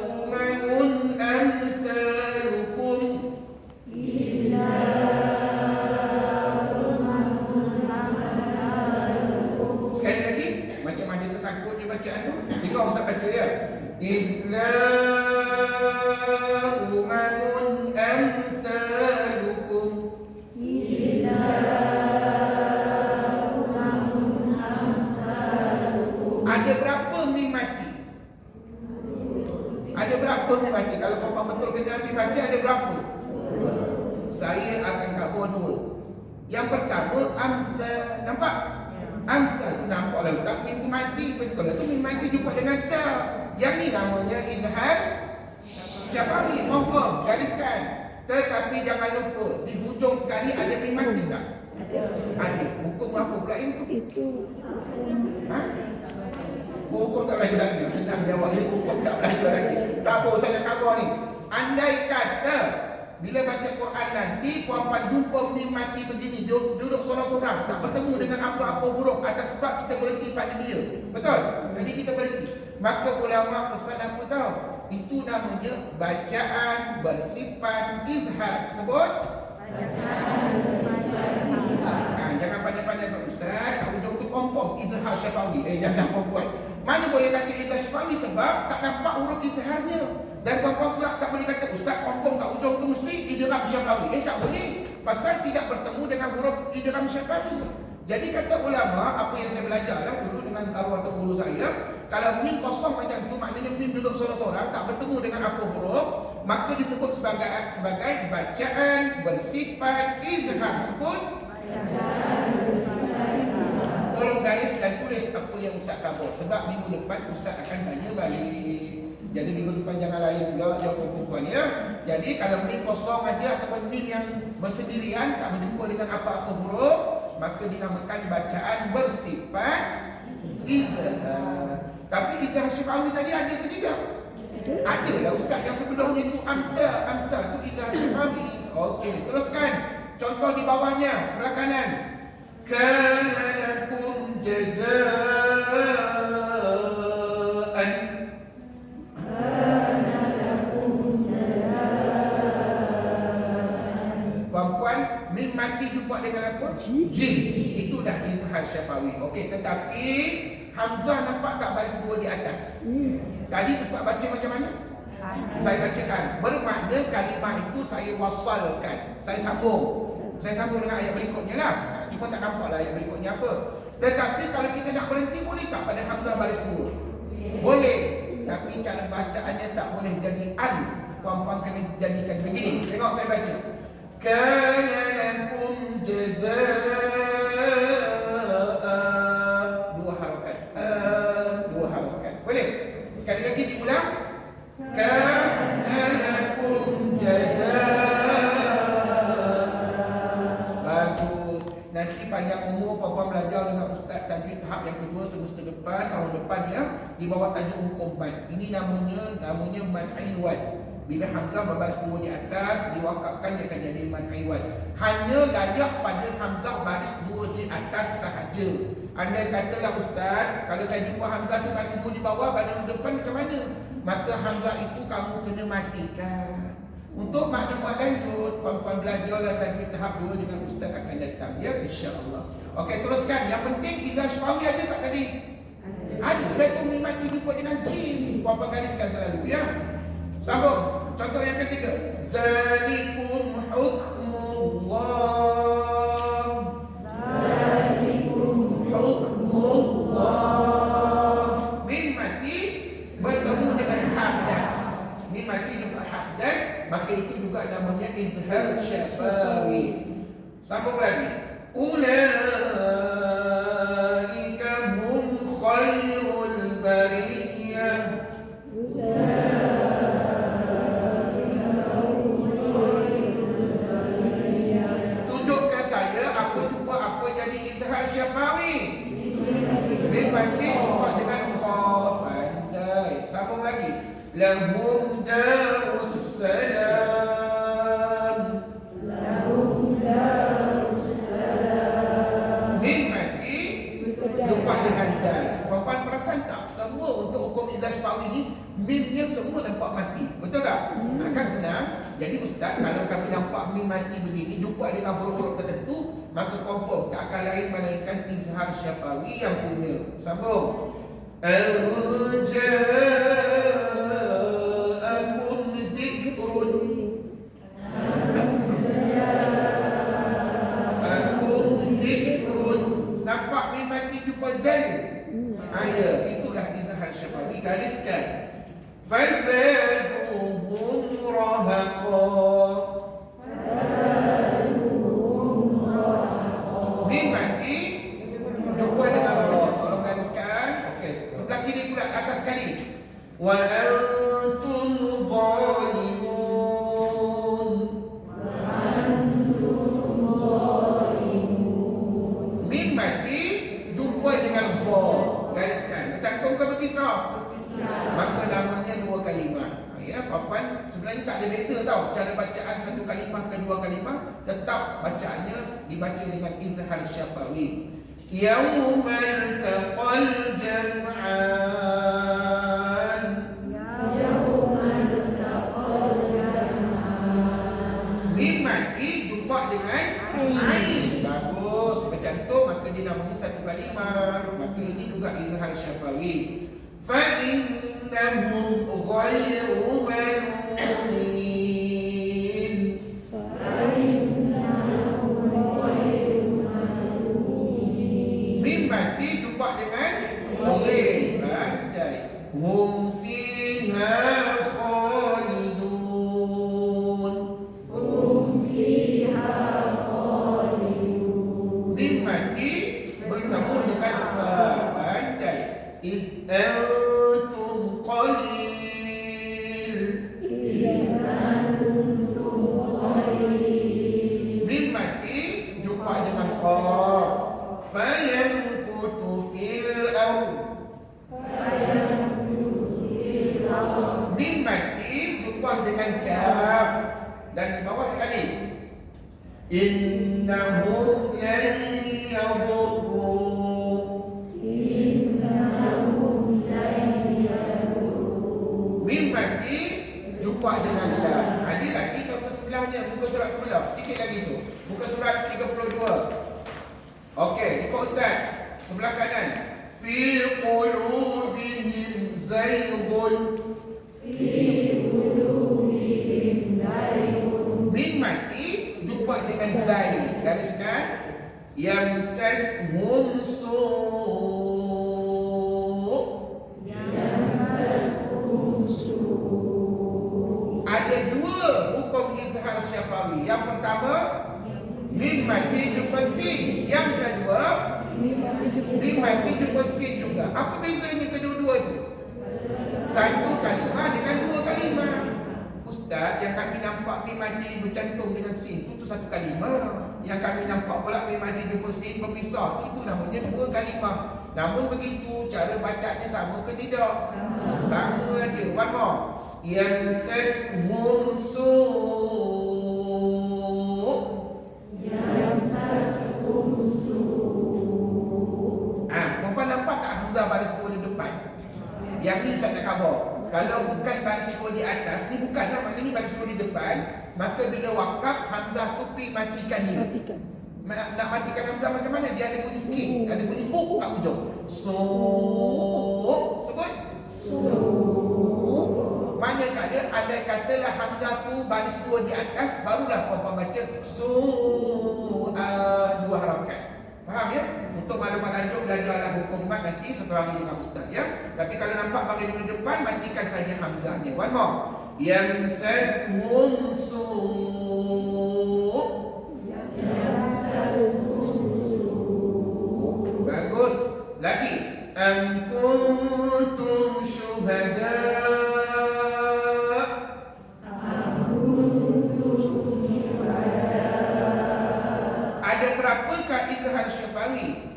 umanun amthalukum. Illa umanun amthalukum. Sekali lagi, macam mana tersangkutnya bacaan tu? Dengar Ustaz baca ya. Illa umanun amthalukum. Illa umanun amthalukum. Ada berapa mim mati? Ada berapa mim mati? Kalau puan-puan betul kenal mim mati ada berapa? Saya akan kabur dua. Yang pertama amthal, nampak? Amthal tu nampaklah Ustaz, mim tu mati betul lah tu, mim mati jumpa dengan ta. Yang ni namanya izhar syafawi, confirm, gariskan. Tetapi jangan lupa di hujung sekali ada mim mati tak? Ada. Hukum apa pula yang tu? Itu hukum tak belajar lagi. Senang jawab, hukum tak belajar lagi. Tak apa, saya nak khabar ni. Andai kata bila baca Quran nanti puan-puan jumpa mim mati begini, duduk sorang-sorang, tak bertemu dengan apa-apa huruf, atas sebab kita berhenti pada dia. Betul? Jadi kita berhenti. Maka ulama pesan apa tahu? Itu namanya bacaan bersifat izhar. Sebut? Jangan pandai-pandai Ustaz, kat hujung tu kompong izhar syafawi. Jangan puan-puan. Mana boleh kata izhar syafawi sebab tak nampak huruf izharnya. Dan puan-puan pula tak boleh kata Ustaz kompong kat hujung tu mesti idgham syafawi. Tak boleh. Pasal tidak bertemu dengan huruf idgham syafawi. Jadi kata ulama, apa yang saya belajar lah dulu dengan arwah tok guru saya, kalau mim kosong macam tu, maknanya mim duduk sorang-sorang, tak bertemu dengan apa huruf, maka disebut sebagai bacaan bersifat izhar. Sebut? Tolong garis dan tulis apa yang Ustaz kabur. Sebab minggu depan Ustaz akan tanya balik. Jadi minggu depan jangan lain pula jawapan perempuan ya. Jadi kalau mim kosong aja ataupun mim yang bersendirian, tak berjumpa dengan apa-apa huruf, maka dinamakan bacaan bersifat izhar. Tapi izhar syafawi tadi ada ke tidak? Ada lah Ustaz, yang sebelumnya itu amta tu izhar syafawi. Okey, teruskan. Contoh di bawahnya, sebelah kanan. Kana lakum jazaa'an. Kana lakum jazaa'an. Puan-puan, mim mati jumpa dengan apa? Jim. Itu dah izhar syafawi. Okey, tetapi hamzah nampak tak baris dua di atas? Tadi Ustaz baca macam mana? Saya bacakan. Bermakna kalimah itu saya wasalkan. Saya sambung dengan ayat berikutnya lah. Cuma tak nampak lah ayat berikutnya apa. Tetapi kalau kita nak berhenti, boleh tak pada hamzah baris dua? Boleh. Tapi cara bacaannya tak boleh jadi an. Puan-puan kena jadikan begini. Tengok saya baca. Kana nanti panjang umur puan-puan belajar dengan Ustaz tajwid tahap yang kedua semester depan, tahun depan ya, di bawah tajuk hukum mad. Ini namanya mad aiwad. Bila hamzah berbaris dua di atas diwakafkan, dia akan jadi mad aiwad. Hanya layak pada hamzah baris dua di atas sahaja. Andai katalah Ustaz, kalau saya jumpa hamzah tu baris dua di bawah, baris dua depan, macam mana? Maka hamzah itu kamu kena matikan. Untuk maklumat lanjut, puan-puan belajarlah tajwid tahap 2 dengan Ustaz akan datang ya, insya-Allah. Okey, teruskan. Yang penting izhar syafawi ada tak tadi? Ada. Dah tu mim mati jumpa dengan jim. Puan-puan gariskan selalu ya. Sambung. Contoh yang ketiga. Dzalikum hukmullah. Dzalikum hukmullah. Mim mati bertemu dengan habdas. Mim mati juga habdas. Maka itu juga namanya izhar syafawi. Sambung lagi. Ulaika hum khairul bariyah. Tunjukkan saya apa jumpa apa jadi izhar syafawi. Mim mati jumpa dengan kha. Pandai. Sambung lagi. Lahum darus salam. Lahum darus salam. Mim mati jumpa dengan dal. Puan-puan perasan tak? Semua untuk hukum izhar syafawi ni mimnya semua nampak mati. Betul tak? Akan senang. Jadi Ustaz, kalau kami nampak mim mati begini jumpa dengan huruf-huruf tertentu, maka confirm tak akan lain melainkan izhar syafawi yang punya. Sambung. Nampak mim mati jumpa dal. Ya, itulah izhar syafawi. Gariskan. Fazaduhum rahaqa. Mim mati jumpa dengan ra. Tolong gariskan. Okey, sebelah kiri pula atas sekali. Wa antum zalimun. Mim mati jumpa dengan va. Gariskan. Bercantum ke berpisah? Maka namanya dua kalimah. Ya, puan-puan, sebenarnya tak ada beza tau. Cara bacaan satu kalimah ke dua kalimah, tetap bacaannya dibaca dengan izhar syafawi. Yaumal taqal jam'an. Yaumal taqal jam'an. Mim mati jumpa dengan ain. Bagus, bercantum, maka dia namanya satu kalimah. Maka ini juga izhar syafawi. فَإِنَّهُمْ غَيْرُ مَلُومِينَ. Mim mati jumpa dengan ghair. Pandai. Hum fiha khalidun. Hum fiha khalidun. Mim mati bertemu dengan fa. Pandai. إِذْ أَنْتُمْ قَلِيلٌ. Mim mati jumpa dengan qaf. فَيَمْكُثُ فِي الْأَرْضِ. Mim mati jumpa dengan kaf. Dan di bawah sekali. إِنَّهُمْ لَنْ يَضُرُّوا. Mim mati jumpa dengan lam. Ada lagi contoh sebelahnya, muka surat sebelah. Sikit lagi tu. Muka surat 32. Okey, ikut Ustaz. Sebelah kanan. Fi qulubihim zayghun. Fi qulubihim zayghun. Mim mati jumpa dengan zai. Gariskan. Yamsashum su'. Ada dua hukum izhar syafawi. Yang pertama, mim mati jumpa sin. Yang kedua, mim mati jumpa sin juga. Apa bezanya kedua-dua itu? Satu kalimah dengan dua kalimah. Ustaz, yang kami nampak mim mati bercantum dengan sin itu satu kalimah. Yang kami nampak pula mim mati jumpa sin berpisah itu namanya dua kalimah. Namun begitu, cara bacanya sama ke tidak? Sama aja. One more. Yamsashum su'. Perempuan nampak tak hamzah baris dua di depan? Yang ni Ustaz nak khabar. Kalau bukan baris dua di atas, ni bukanlah, maknanya baris dua di depan. Maka bila wakaf, hamzah tu pi matikan dia. Nak matikan hamzah macam mana? Dia ada bunyi K, ada bunyi U kat ujung. So, sebut. Manakala andai katalah hamzah tu baris dua di atas, barulah puan-puan baca dua harakat. Faham ya? Untuk maklumat lanjut belajarlah hukum mat nanti setelah ini dengan ustaz ya. Tapi kalau nampak baris dua di depan, matikan saja hamzahnya. One more. Yamsashum su'. Bagus. Lagi. Am kuntum syuhada. Ada berapakah izhar syafawi?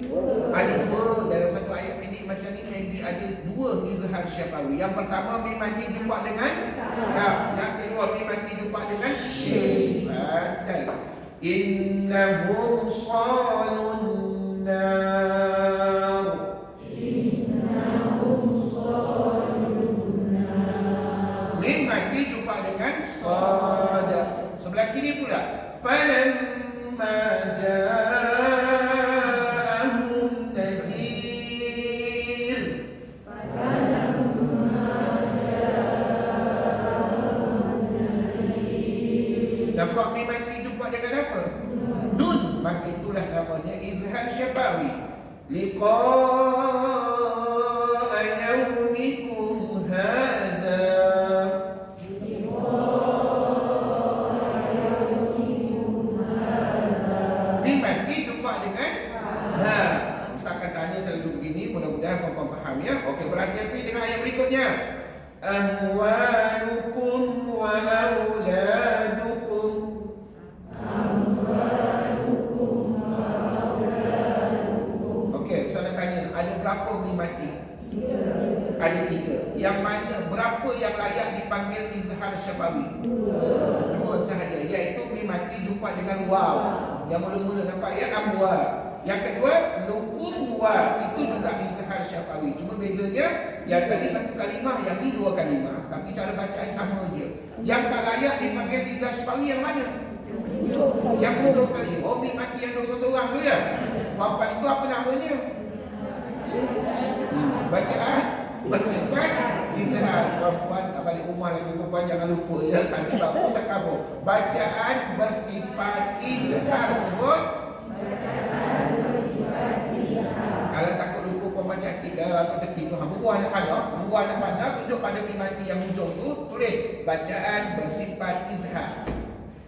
Ada dua. Dalam satu ayat pendek macam ni, maybe ada dua izhar syafawi. Yang pertama mim mati jumpa dengan kaf. Yang kedua mim mati jumpa dengan shin. Pandai. Innahum salun nar. Mim mati jumpa dengan sad. Sebelah kiri pula. Falamma ja'ahum nadhir. Nampak mim mati jumpa dengan apa? Nun. Maka itulah namanya izhar syafawi. Liqa'a yawmikum hadha. Mim mati jumpa dengan ha. Ustaz akan tanya selalu begini, mudah-mudahan puan-puan faham ya. Okey, berhati-hati dengan ayat berikutnya. Amwalukum wa auladukum. Okey, Ustaz nak tanya, ada berapa mim mati? Ada tiga. Yang mana berapa yang layak dipanggil izhar syafawi? Dua sahaja, iaitu mim mati jumpa dengan waw. Yang mula-mula nampak ya, amwa. Yang kedua, lukum wa. Itu juga izhar syafawi. Cuma bezanya, yang tadi satu kalimah, yang ni dua kalimah. Tapi cara bacaan sama je. Yang tak layak dipanggil izhar syafawi yang mana? Yang ujung sekali. Oh, mim mati yang dua seorang tu ya. Perempuan itu apa namanya? Bacaan bersifat izhar. Perempuan tak balik rumah lagi, perempuan jangan lupa ya. Tadi bagus tak kabur. Bacaan bersifat izhar. Sebut. Kalau takut lupa perempuan cantik dah kat tepi tu. Munggu anak pandang tunjuk pada mim mati yang ujung tu. Tulis bacaan bersifat izhar.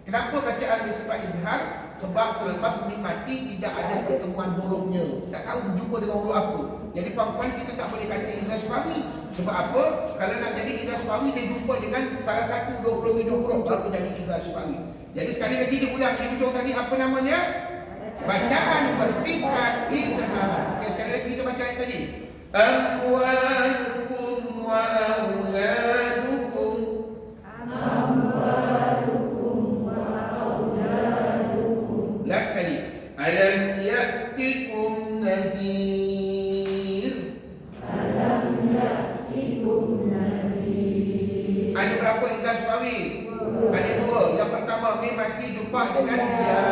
Kenapa bacaan bersifat izhar? Sebab selepas mim mati tidak ada pertemuan hurufnya. Tak tahu berjumpa dengan huruf apa. Jadi puan-puan kita tak boleh kata izhar syafawi. Sebab apa? Kalau nak jadi izhar syafawi, dia jumpa dengan salah satu 27 huruf baru jadi izhar syafawi. Jadi sekali lagi diulang di hujung tadi apa namanya? Bacaan bersifat izhar. Okey, sekali lagi kita baca ayat tadi. Amwalukum wa auladukum. Last kali. Alam ya'tikum nadhir. Ada berapa izhar syafawi? Ada dua. Yang pertama mim mati jumpa dengan ya.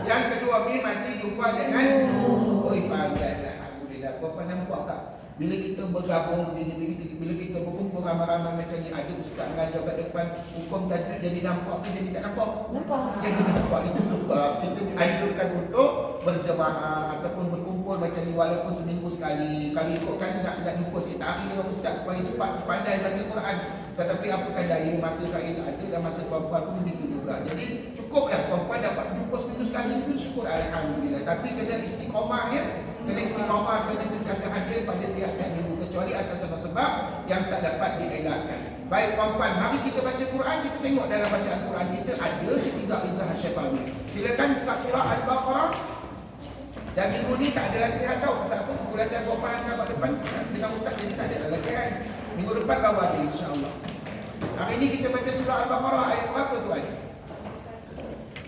Yang kedua mim mati jumpa dengan nun. Oi, pandai. Alhamdulillah. Kau nampak tak? Bila kita bergabung begini, bila kita berkumpul ramai-ramai macam ni, ada ustaz mengajar kat depan, hukum tajwid jadi nampak ke jadi tak nampak? Nampak. Jadi nampak. Itu sebab kita dianjurkan untuk berjemaah ataupun berkumpul macam ni walaupun seminggu sekali. Kalau ikutkan nak jumpa kita hari dengan ustaz supaya cepat pandai baca Quran. Tetapi apakah daya masa saya tak ada dan masa puan-puan pun begitu juga. Jadi cukuplah puan-puan dapat jumpa seminggu sekali pun syukur alhamdulillah. Tapi kena istiqamah ya. Kena istiqamah, kena sentiasa hadir pada tiap-tiap minggu kecuali atas sebab-sebab yang tak dapat dielakkan. Baik puan-puan, mari kita baca Quran. Kita tengok dalam bacaan Quran kita ada ke tidak izah Syafawi. Silakan buka surah Al-Baqarah. Dan minggu ni tak ada latihan tau. Pasal apa? Minggu latihan puan-puan hantar kat depan dengan ustaz, jadi tak ada latihan. Minggu depan baru ada, insya-Allah. Hari ini kita baca surah Al-Baqarah ayat berapa tuan?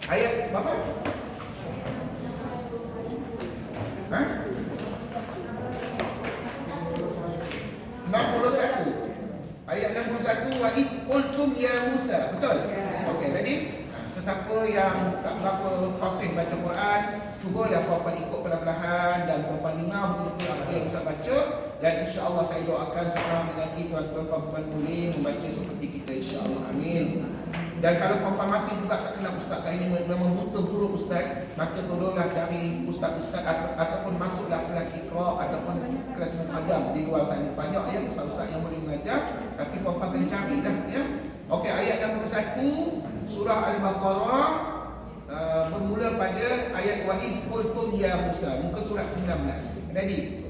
Ayat berapa? Ha? 61. Ayat 61, wa id qultum ya Musa. Betul? Okey, ready? Sesiapa yang tak berapa fasih baca Quran, cubalah puan-puan ikut perlahan-lahan dan puan-puan dengar betul-betul apa yang Ustaz baca, dan insya-Allah saya doakan sekarang nanti tuan-tuan puan-puan boleh membaca seperti kita, insya-Allah. Amin. Dan kalau puan-puan masih juga tak kenal Ustaz, saya ini memang butuh guru Ustaz, maka tolonglah cari Ustaz-Ustaz ataupun masuklah kelas Iqra ataupun kelas Muqaddam di luar sana. Banyak ya Ustaz-Ustaz yang boleh mengajar, tapi puan-puan kena carilah ya. Okey, ayat 61 surah Al-Baqarah bermula pada ayat wa id qultum ya Musa, muka surat 19. Ready?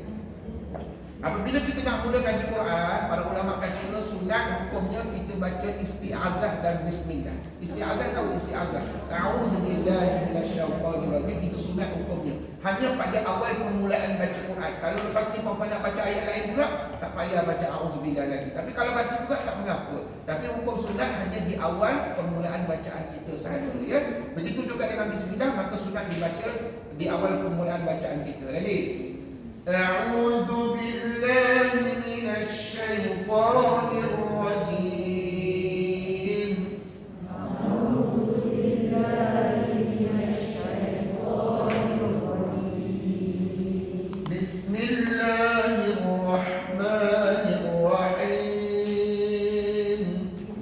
Apabila kita nak mula kaji Quran, para ulama kata sunat hukumnya kita baca isti'azah dan bismillah. Isti'azah tahu isti'azah. A'udzu billahi minasyaitonir rajim, itu sunat hukumnya. Hanya pada awal permulaan baca Quran. Kalau lepas ni puan-puan nak baca ayat lain pula, tak payah baca a'udzubillah lagi. Tapi kalau baca juga tak mengapa. Tapi hukum sunat hanya di awal permulaan bacaan kita sahaja ya. Begitu juga dengan bismillah, maka sunat dibaca di awal permulaan bacaan kita. Ready? أعوذ بالله من الشيطان الرجيم أعوذ بالله من الشيطان الرجيم بسم الله الرحمن الرحيم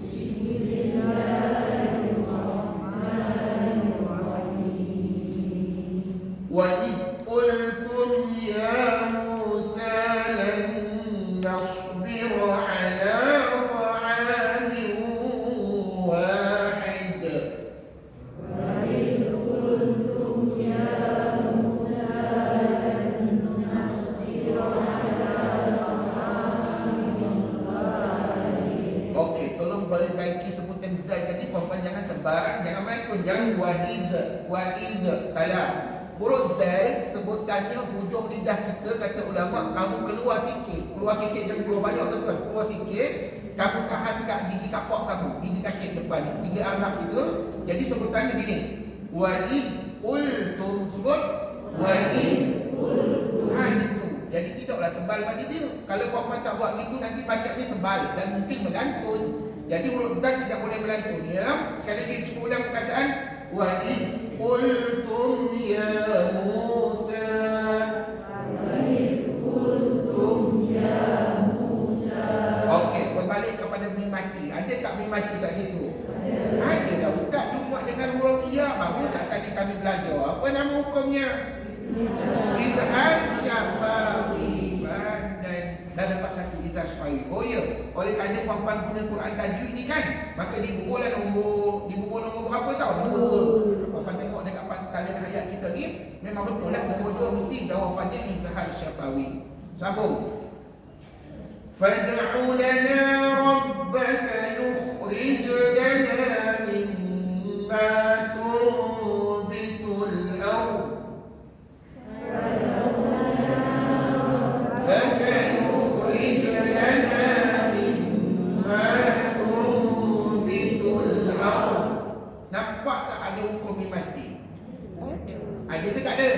بسم الله الرحمن الرحيم وإذ قلتم يا موسى لن نصبر على طعام واحد وإذ قلتم يا موسى لن نصبر على طعام واحد. Okey, tolong perbaiki sebutan dal tadi puan-puan, jangan tebal, jangan melantun, jangan waiz, salah. Huruf dal sebutannya hujung lidah kita, kata ulama, kamu keluar sikit jangan keluar banyak tuan-tuan, keluar sikit, kamu tahan kat gigi kapak kamu, gigi kacip depan, gigi arnab kita. Jadi sebutannya gini, wa id qultum, sebut wa id qultum, gitu. Jadi tidaklah tebal pada dia. Kalau puan-puan tak buat gitu, nanti bacanya tebal dan mungkin melantun. Jadi huruf dal tidak boleh melantun ya. Sekali lagi cuba ulang perkataan wa id qultum ya Musa. Wa id qultum ya Musa. Okey, berbalik kepada mim mati. Ada tak mim mati kat situ? Ada dah ustaz, dia buat dengan huruf ya. Bagus tadi kami belajar. Apa nama hukumnya? Izhar syafawi. Dan dapat satu izhar syafawi. Oh ya, oleh kerana puan-puan guna Quran tajwid ni kan, maka di buku nombor berapa tau? Nombor 2. Puan-puan tengok dekat talian ayat kita ni, memang betul lah nombor 2 mesti jawapannya izhar syafawi. Sambung. Fad'u lana rabbaka yukhrij lana mimma tunbitul ardh. Nampak tak ada hukum mati? Ada ke tak ada?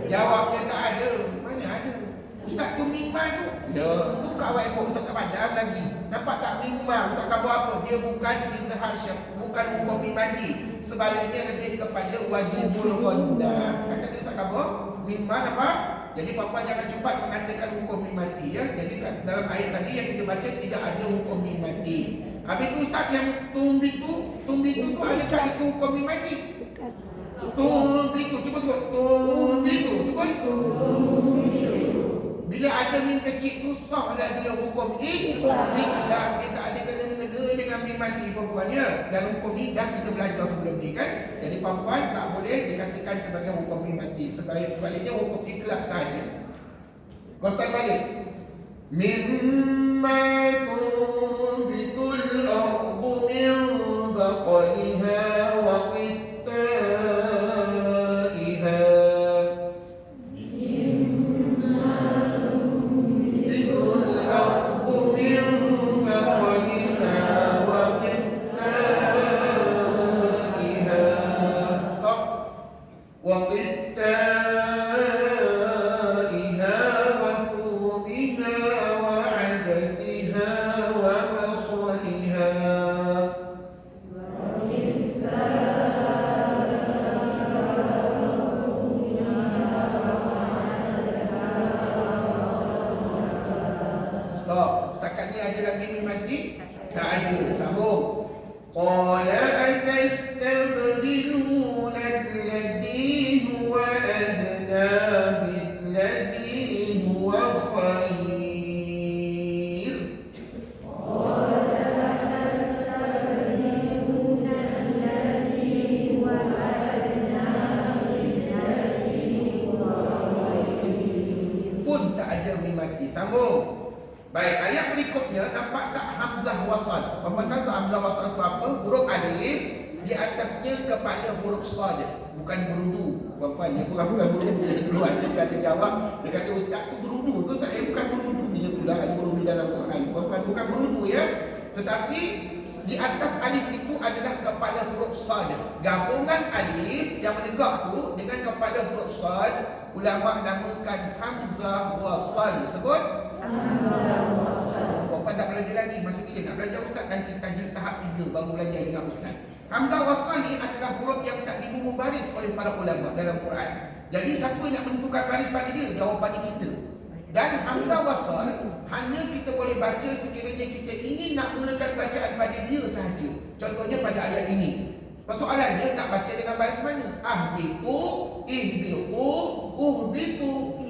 Jawabnya tak ada. Mana ada? Ustaz tu mimma tu. Ya, tu kawan pun Ustaz tak pandang lagi. Nampak tak mimma? Ustaz kata apa? Dia bukan izhar syafawi, bukan hukum mati. Sebaliknya lebih kepada wajibul ghandah. Kata dia Ustaz kata mimma apa? Jadi puan-puan jangan cepat mengatakan hukum mati ya. Jadi dalam ayat tadi yang kita baca tidak ada hukum mati. Habis tu Ustaz yang tumbitu tu adakah itu hukum mati? Tumbitu, cuba sebut tumbitu, sebut tumbitu. Bila ada mim kecil tu sahlah dia hukum ikhlas. Dia tak ada kena-mengena dengan mim mati puan-puan ya. Dan hukum ni dah kita belajar sebelum ni kan. Jadi puan-puan tak boleh dikatakan sebagai hukum mim mati. Sebaliknya hukum ikhlas saja. Kau start balik. Mimma tunbitu بصلها وقثائها الأرض من بقلها وقثائها stop وقثائها وفومها وعدسها وبصلها stop. Setakat ni ada lagi mim mati? Tak ada. Sambung. Qala atastabdiluna alladhi huwa adna billadhi huwa khair. Pun tak ada mim mati. Sambung. Baik, ayat berikutnya nampak tak hamzah wasal. Puan-puan tahu tak hamzah wasal itu apa? Huruf alif di atasnya kepada huruf sad. Bukan berudu. Puan-puan, ya bukan berudu yang dulu ada dia jawab. Dia kata ustaz tu berudu ke? Saya bukan berudu. Bila pula ada berudu dalam Quran. Puan-puan, bukan berudu ya. Tetapi di atas alif itu adalah kepada huruf sad. Gabungan alif yang menegak tu dengan kepada huruf sad, ulama namakan hamzah wasal. Sebut Puan tak belajar lagi. Masa bila nak belajar ustaz, nanti tajuk tahap 3 baru belajar dengan ustaz. Hamzah wasal ni adalah huruf yang tak dibubuh baris oleh para ulama dalam Quran. Jadi siapa nak menentukan baris pada dia? Jawapannya kita. Dan hamzah wasal hanya kita boleh baca sekiranya kita ingin nak mulakan bacaan pada dia sahaja. Contohnya pada ayat ini. Persoalannya nak baca dengan baris mana? Ahbitu, ihbitu, uhbitu.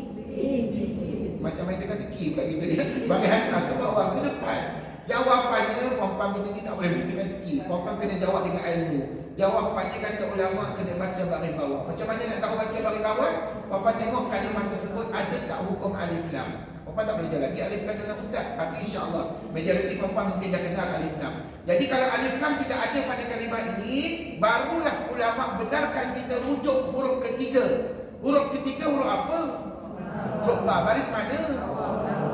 Macam main teka-teki pula kita ni. Bagi hantar ke bawah, ke depan. Jawapannya, puan-puan benda ni tak boleh main teka-teki. Puan-puan kena jawab dengan ilmu. Jawapannya kata ulama kena baca baris bawah. Macam mana nak tahu baca baris bawah? Puan-puan tengok kalimah tersebut ada tak hukum alif lam. Puan-puan tak belajar lagi alif lam dengan ustaz. Tapi insya-Allah majoriti puan-puan mungkin dah kenal alif lam. Jadi kalau alif lam tidak ada pada kalimah ini, barulah ulama benarkan kita rujuk huruf ketiga. Huruf ketiga huruf apa? Huruf ba. Baris mana?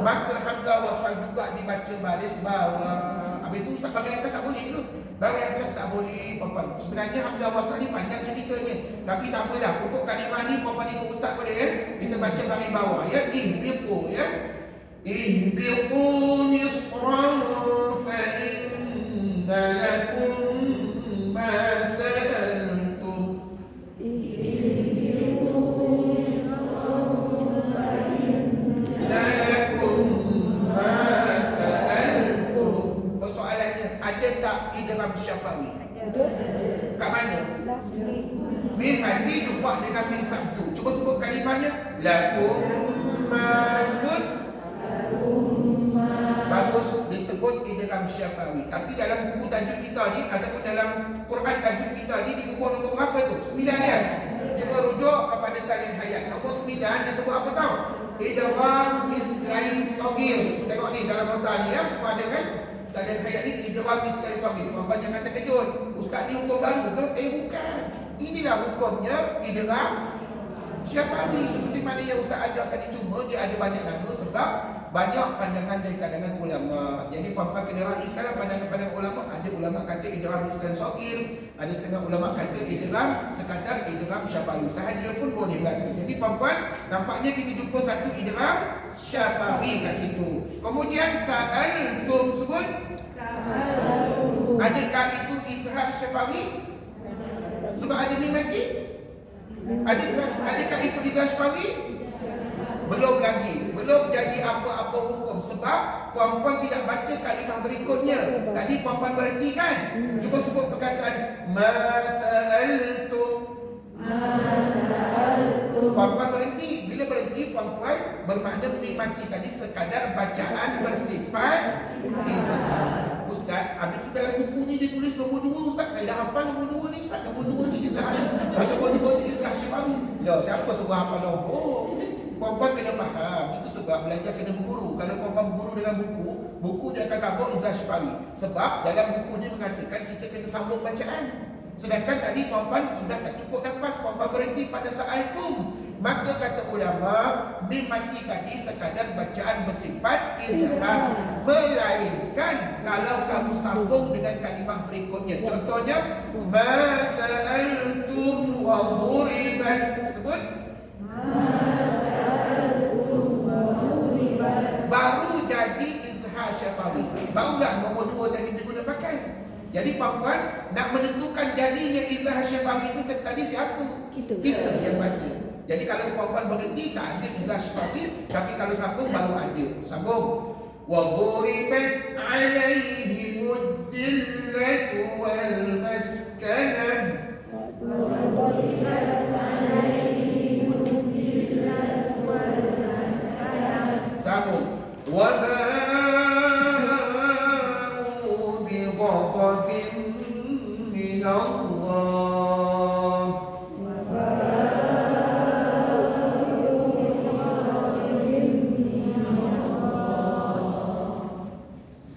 Maka hamzah wasal juga dibaca baris bawah. Habis itu ustaz bagi atas tak boleh ke? Bagi atas tak boleh, puan-puan. Sebenarnya hamzah wasal ni panjang ceritanya. Tapi tak apalah. Untuk kalimah ni puan-puan ikut ustaz boleh ya. Kita baca baris bawah ya. Ihbiqu ya. Ihbiqu misran fa inna lakum ma sa'altum. Ada tak idgham syafawi? Ada. Kat mana? Mim mati jumpa dengan mim sabtu. Cuba sebut kalimahnya. Lakum masbut. Bagus disebut idgham syafawi. Tapi dalam buku tajuk kita ni ataupun dalam Quran tajuk kita ni di buku nombor berapa tu? 9 ya. Cuba rujuk kepada Talil Hayat. Nombor 9 disebut apa tahu? Idgham mislain sagir. Tengok ni dalam nota ni ya, supaya ada kan? Talil Hayat ni idgham mislain sagir. Puan-puan jangan terkejut. Ustaz ni hukum baru ke? Bukan. Inilah hukumnya idgham syafawi. Seperti mana yang ustaz ajar tadi, cuma dia ada banyak nama sebab banyak pandangan dari kalangan ulama. Jadi puan-puan kena raikanlah pandangan-pandangan ulama. Ada ulama kata idgham mislain sagir, ada setengah ulama kata idgham sekadar idgham syafawi. Sahaja pun boleh berlaku. Jadi puan-puan, nampaknya kita jumpa satu idgham syafawi kat situ. Kemudian sa'altum sebut. Adakah itu izhar syafawi? Sebab ada mim mati? Adakah itu izhar syafawi? Belum lagi. Belum jadi apa-apa hukum. Sebab puan-puan tidak baca kalimah berikutnya. Tadi puan-puan berhenti kan? Cuba sebut perkataan masa'altum. Puan-puan berhenti. Bila berhenti, puan-puan bermakna mim mati tadi sekadar bacaan bersifat izhar. Ustaz, habis tu dalam buku ni dia tulis nombor 2 ustaz. Saya dah hafal nombor 2 ni ustaz. Nombor 2 ni izhar. Nombor 2 ni izhar syafawi. Loh, siapa suruh hafal nombor? Puan-puan kena faham. Itu sebab belajar kena berguru. Kalau puan-puan berguru dengan buku, buku dia akan kabur Izzah Syifawi. Sebab dalam buku dia mengatakan kita kena sambung bacaan. Sedangkan tadi puan-puan sudah tak cukup nafas, puan-puan berhenti pada sa'altum. Maka kata ulama, mim mati tadi sekadar bacaan bersifat izhar. Melainkan kalau kamu sambung dengan kalimah berikutnya. Contohnya, ma sa'altum wa duribat. Sebut. Baru jadi izhar syafawi. Barulah nombor 2 tadi dia guna pakai. Jadi puan-puan nak menentukan jadinya izhar syafawi itu tadi siapa? Kita yang baca. Jadi kalau puan-puan berhenti tak ada izhar syafawi, tapi kalau sambung baru ada. Sambung. Wa duribat 'alaihimud dillatu wal maskanah. Sambung. Wa ba'u bi ghadabin min Allah.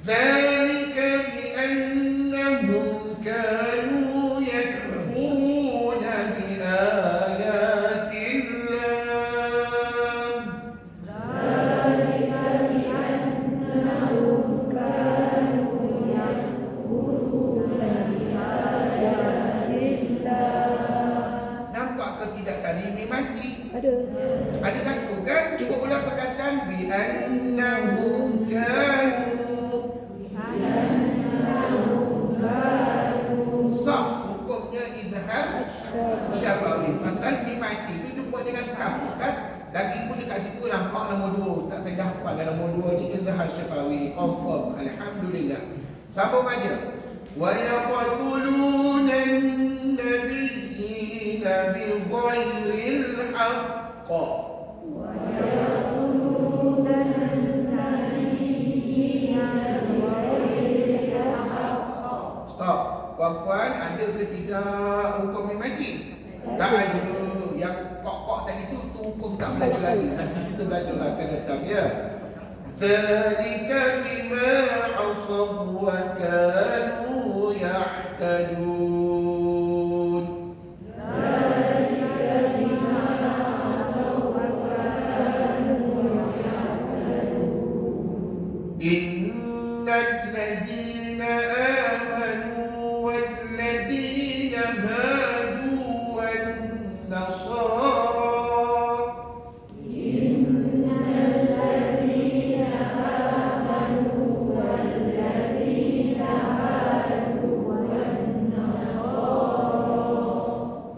ذلك بأنهم كانوا يكفرون بآيات الله. Nampak ke tidak tadi mim mati? Ada satu kan? Cuba ulang perkataan bi annahum kanu. Sah hukumnya izhar syafawi. Pasal mim mati itu jumpa dengan kaf Ustaz. Lagipun dekat situ nampak nombor 2 Ustaz. Saya dah hafal nombor 2 ni izhar syafawi. Confirm. Alhamdulillah. Sambung aja. Wa yaqtuluna an-nabiyyina bighairil haqq. Stop. Puan-puan, ada ke tidak hukum mim mati? Tak ada. Yang kok-kok tadi tu hukum tak belajar lagi. Nanti kita belajar lah akan datang ya. Dzalika bima 'asaw wa kanu ya'tadun. Innal ladzina amanu wal ladzina hadu wan nasara.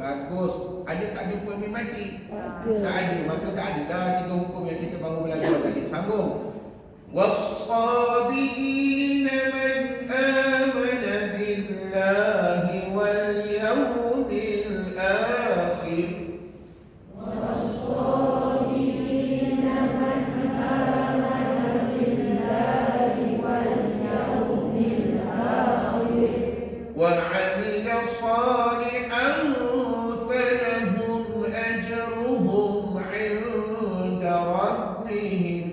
Bagus. Ada tak jumpa mim mati? Tak ada. Maka tak ada dah 3 hukum yang kita baru belajar tadi. Sambung. والصابئين من آمن بالله واليوم الآخر. والصابئين من آمن بالله واليوم الآخر وعمل صالحا فلهم أجرهم عند ربهم.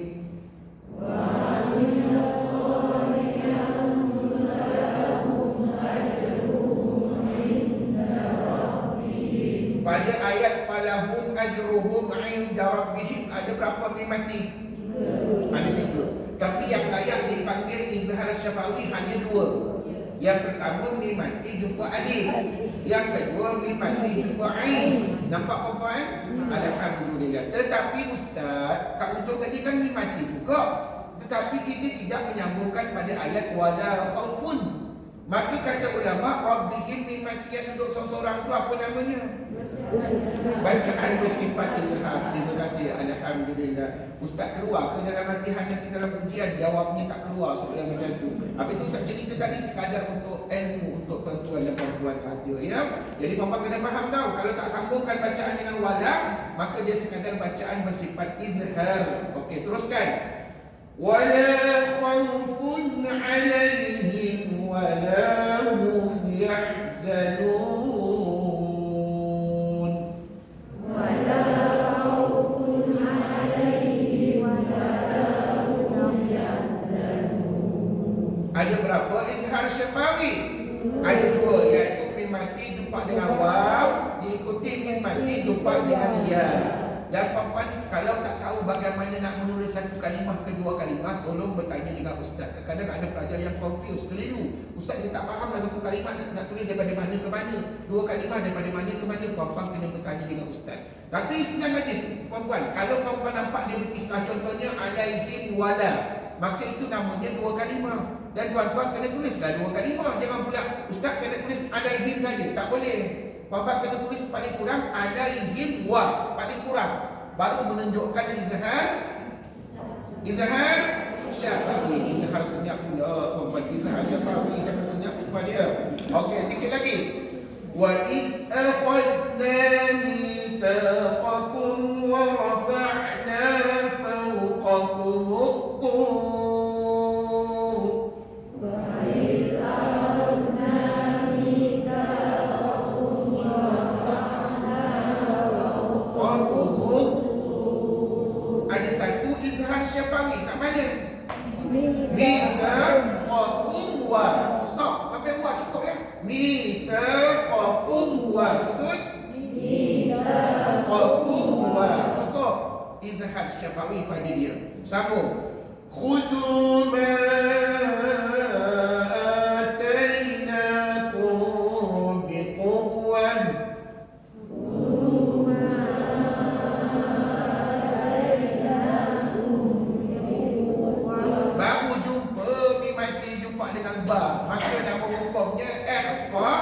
Pada ayat falahum ajruhum 'inda rabbihim ada berapa mim mati? Ada 3. Tapi yang layak dipanggil izhar syafawi hanya 2. Yang pertama mim mati jumpa alif. Yang kedua mim mati jumpa ain. Nampak puan-puan? Alhamdulillah. Tetapi ustaz, kat ujung tadi kan mim mati juga. Tetapi kita tidak menyambungkan pada ayat wala khaufun. Maka kata ulama, rabbihim mim mati yang duduk seorang-seorang tu apa namanya? Bacaan bersifat izhar. Terima kasih. Alhamdulillah. Ustaz keluar ke dalam latihan nanti dalam ujian, jawabnya tak keluar soalan macam tu. Habis tu Ustaz cerita tadi sekadar untuk ilmu, untuk tuan-tuan dan puan-puan sahaja ya. Jadi puan-puan kena faham tahu, kalau tak sambungkan bacaan dengan wala, maka dia sekadar bacaan bersifat izhar. Okey, teruskan. Wala khawfun 'alaihim wala hum yahzanun. Wala khawfun 'alaihim jumpa dengan ya. Dan puan-puan, kalau tak tahu bagaimana nak menulis satu kalimah ke dua kalimah, tolong bertanya dengan ustaz. Kadang-kadang ada pelajar yang confused, keliru. Ustaz dia tak faham lah satu kalimah nak tulis daripada mana ke mana, dua kalimah daripada mana ke mana. Puan-puan kena bertanya dengan ustaz. Tapi senang aja puan-puan. Kalau puan-puan nampak dia berpisah, contohnya alaihim wala, maka itu namanya dua kalimah. Dan tuan-tuan kena tulislah dua kalimah. Jangan pula ustaz saya nak tulis alaihim saja, tak boleh. Puan-puan kena tulis paling kurang alaihim wa, paling kurang, baru menunjukkan izhar syafawi. Izhar senyap pula puan-puan, izhar syafawi, jangan senyap puan dia. Okey, sikit lagi. Wa id akhadna mitsaqakum wa rafa'na fawqakum at-tur. Syafawi kat mana? Mitsaqakum wa. Stop, sampai wa cukup lah. Mitsaqakum wa. Sebut mitsaqakum wa. Cukup. Izhar syafawi pada dia. Sambung. Khudhu ma atainakum biquwwah. Maka nama hukumnya ikhfa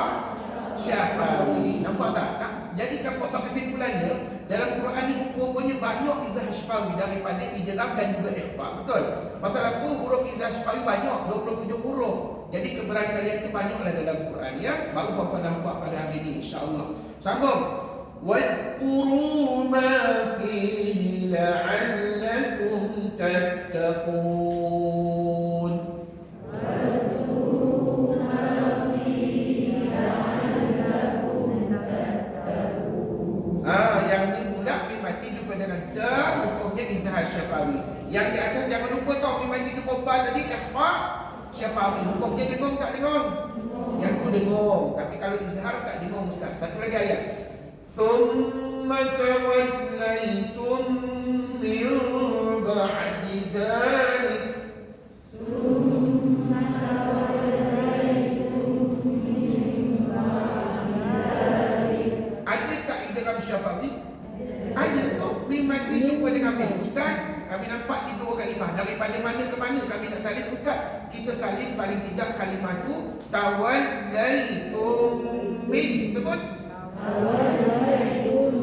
syafawi. Nampak tak? Jadikan potong kesimpulannya, dalam Quran ni rupanya banyak izhar syafawi daripada idgham dan juga ikhfa. Betul? Pasal apa? Huruf izhar syafawi banyak, 27 huruf. Jadi keberangkalian itu banyaklah dalam Quran ya. Baru apa nampak pada hari ini insya-Allah. Sambung. Wadhkuru ma fihi la'allakum tattaqun. Yang ni pula mim mati jumpa dengan ta, hukumnya izhar syafawi. Yang di atas jangan lupa tau, mim mati jumpa ba tadi ikhfa syafawi, hukumnya dengung tak dengung? Yang tu dengung. Tapi kalau izhar tak dengung ustaz. Satu lagi ayat. Thumma tawallaytum min ba'di dhalik. Syafawi ada tu mim mati jumpa dengan mim. Ustaz, kami nampak di dua kalimah, daripada mana ke mana kami nak salin ustaz? Kita salin paling tidak kalimah tu tawallaitum min. Sebut tawallaitum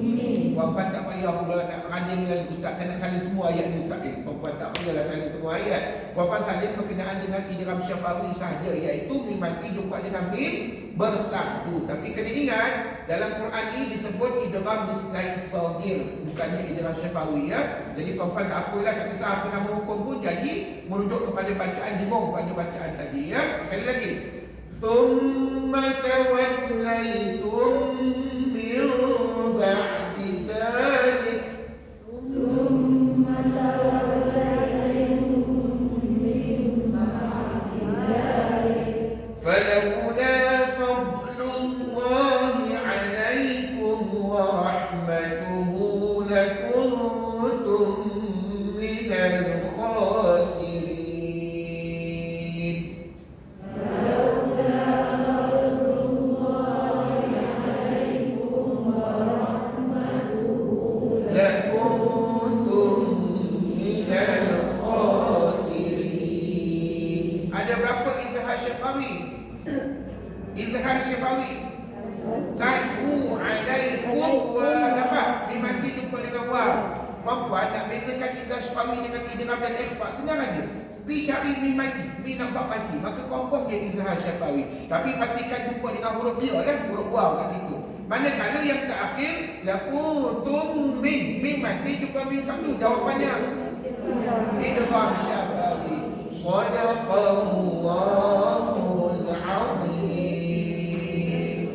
min. Puan-puan tak payah pula nak rajin dengan ustaz, saya nak salin semua ayat ni ustaz. Puan-puan tak payahlah salin semua ayat. Puan-puan salin berkenaan dengan idgham syafawi sahaja, iaitu mim mati jumpa dengan mim bersatu. Tapi kena ingat, dalam Quran ini disebut idgham bisnain saghir, bukannya idgham syafawi ya. Jadi puan-puan tak apalah, tak kisah apa nama hukum pun, jadi merujuk kepada bacaan dengung pada bacaan tadi ya. Sekali lagi. Thumma tawallaytum min ba'di dhalik. Thumma tawallaytum min ba'di dhalik. Falawla izhar syafawi. Satu alaikum wa dapat mim mati jumpa dengan wa. Puan-puan nak bezakan izhar syafawi dengan idgham dan ikhfa senang aja. Pi cari mim mati, mim nampak mati, maka confirm dia izhar syafawi. Tapi pastikan jumpa dengan huruf dia lah, huruf waw kat situ. Manakala yang terakhir laqutum mim mati jumpa mim satu, jawapannya idgham syafawi. Shadaqallahul azim.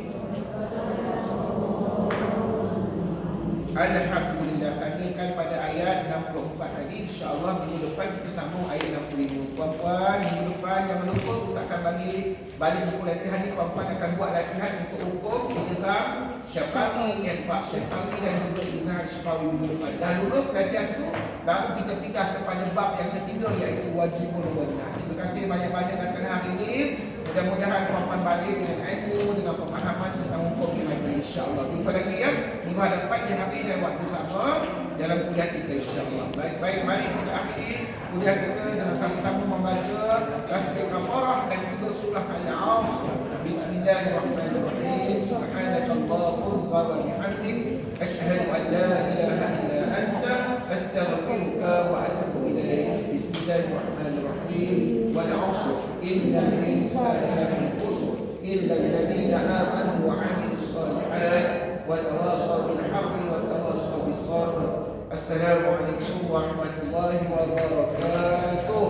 Alhamdulillah. Tandingkan pada ayat 64 tadi. InsyaAllah minggu depan kita sambung ayat 65. Puan-puan, minggu depan jangan lupa Ustaz akan bagi balik buku latihan ni puan-puan akan buat latihan untuk hukum Idgham Syafawi, Ikhfa Syafawi dan juga Izhar Syafawi minggu depan. Dan lulus latihan tu baru kita pindah kepada bab yang ketiga iaitu wajibul ghannah. Terima kasih banyak-banyak datang hari ini. Mudah-mudahan puan-puan balik dengan ilmu, dengan pemahaman tentang hukum imani, insya-Allah. Jumpa lagi ya minggu hadapan di hari dan waktu sama dalam kuliah kita, insya-Allah. Baik, mari kita akhiri kuliah kita dengan sama-sama membaca tasbih kafarah dan juga surah Al-Asr. Bismillahirrahmanirrahim. Subhanakallahumma wa bihamdik asyhadu an la ilaha illa anta astaghfiruka wa atubu ilaik. Bismillahirrahmanirrahim. Wal 'asr innal insana lafi khusr illa alladhina amanu wa 'amilus shalihat wa tawasaw bil haqqi wa tawasaw bis sabr. Assalamualaikum warahmatullahi wabarakatuh.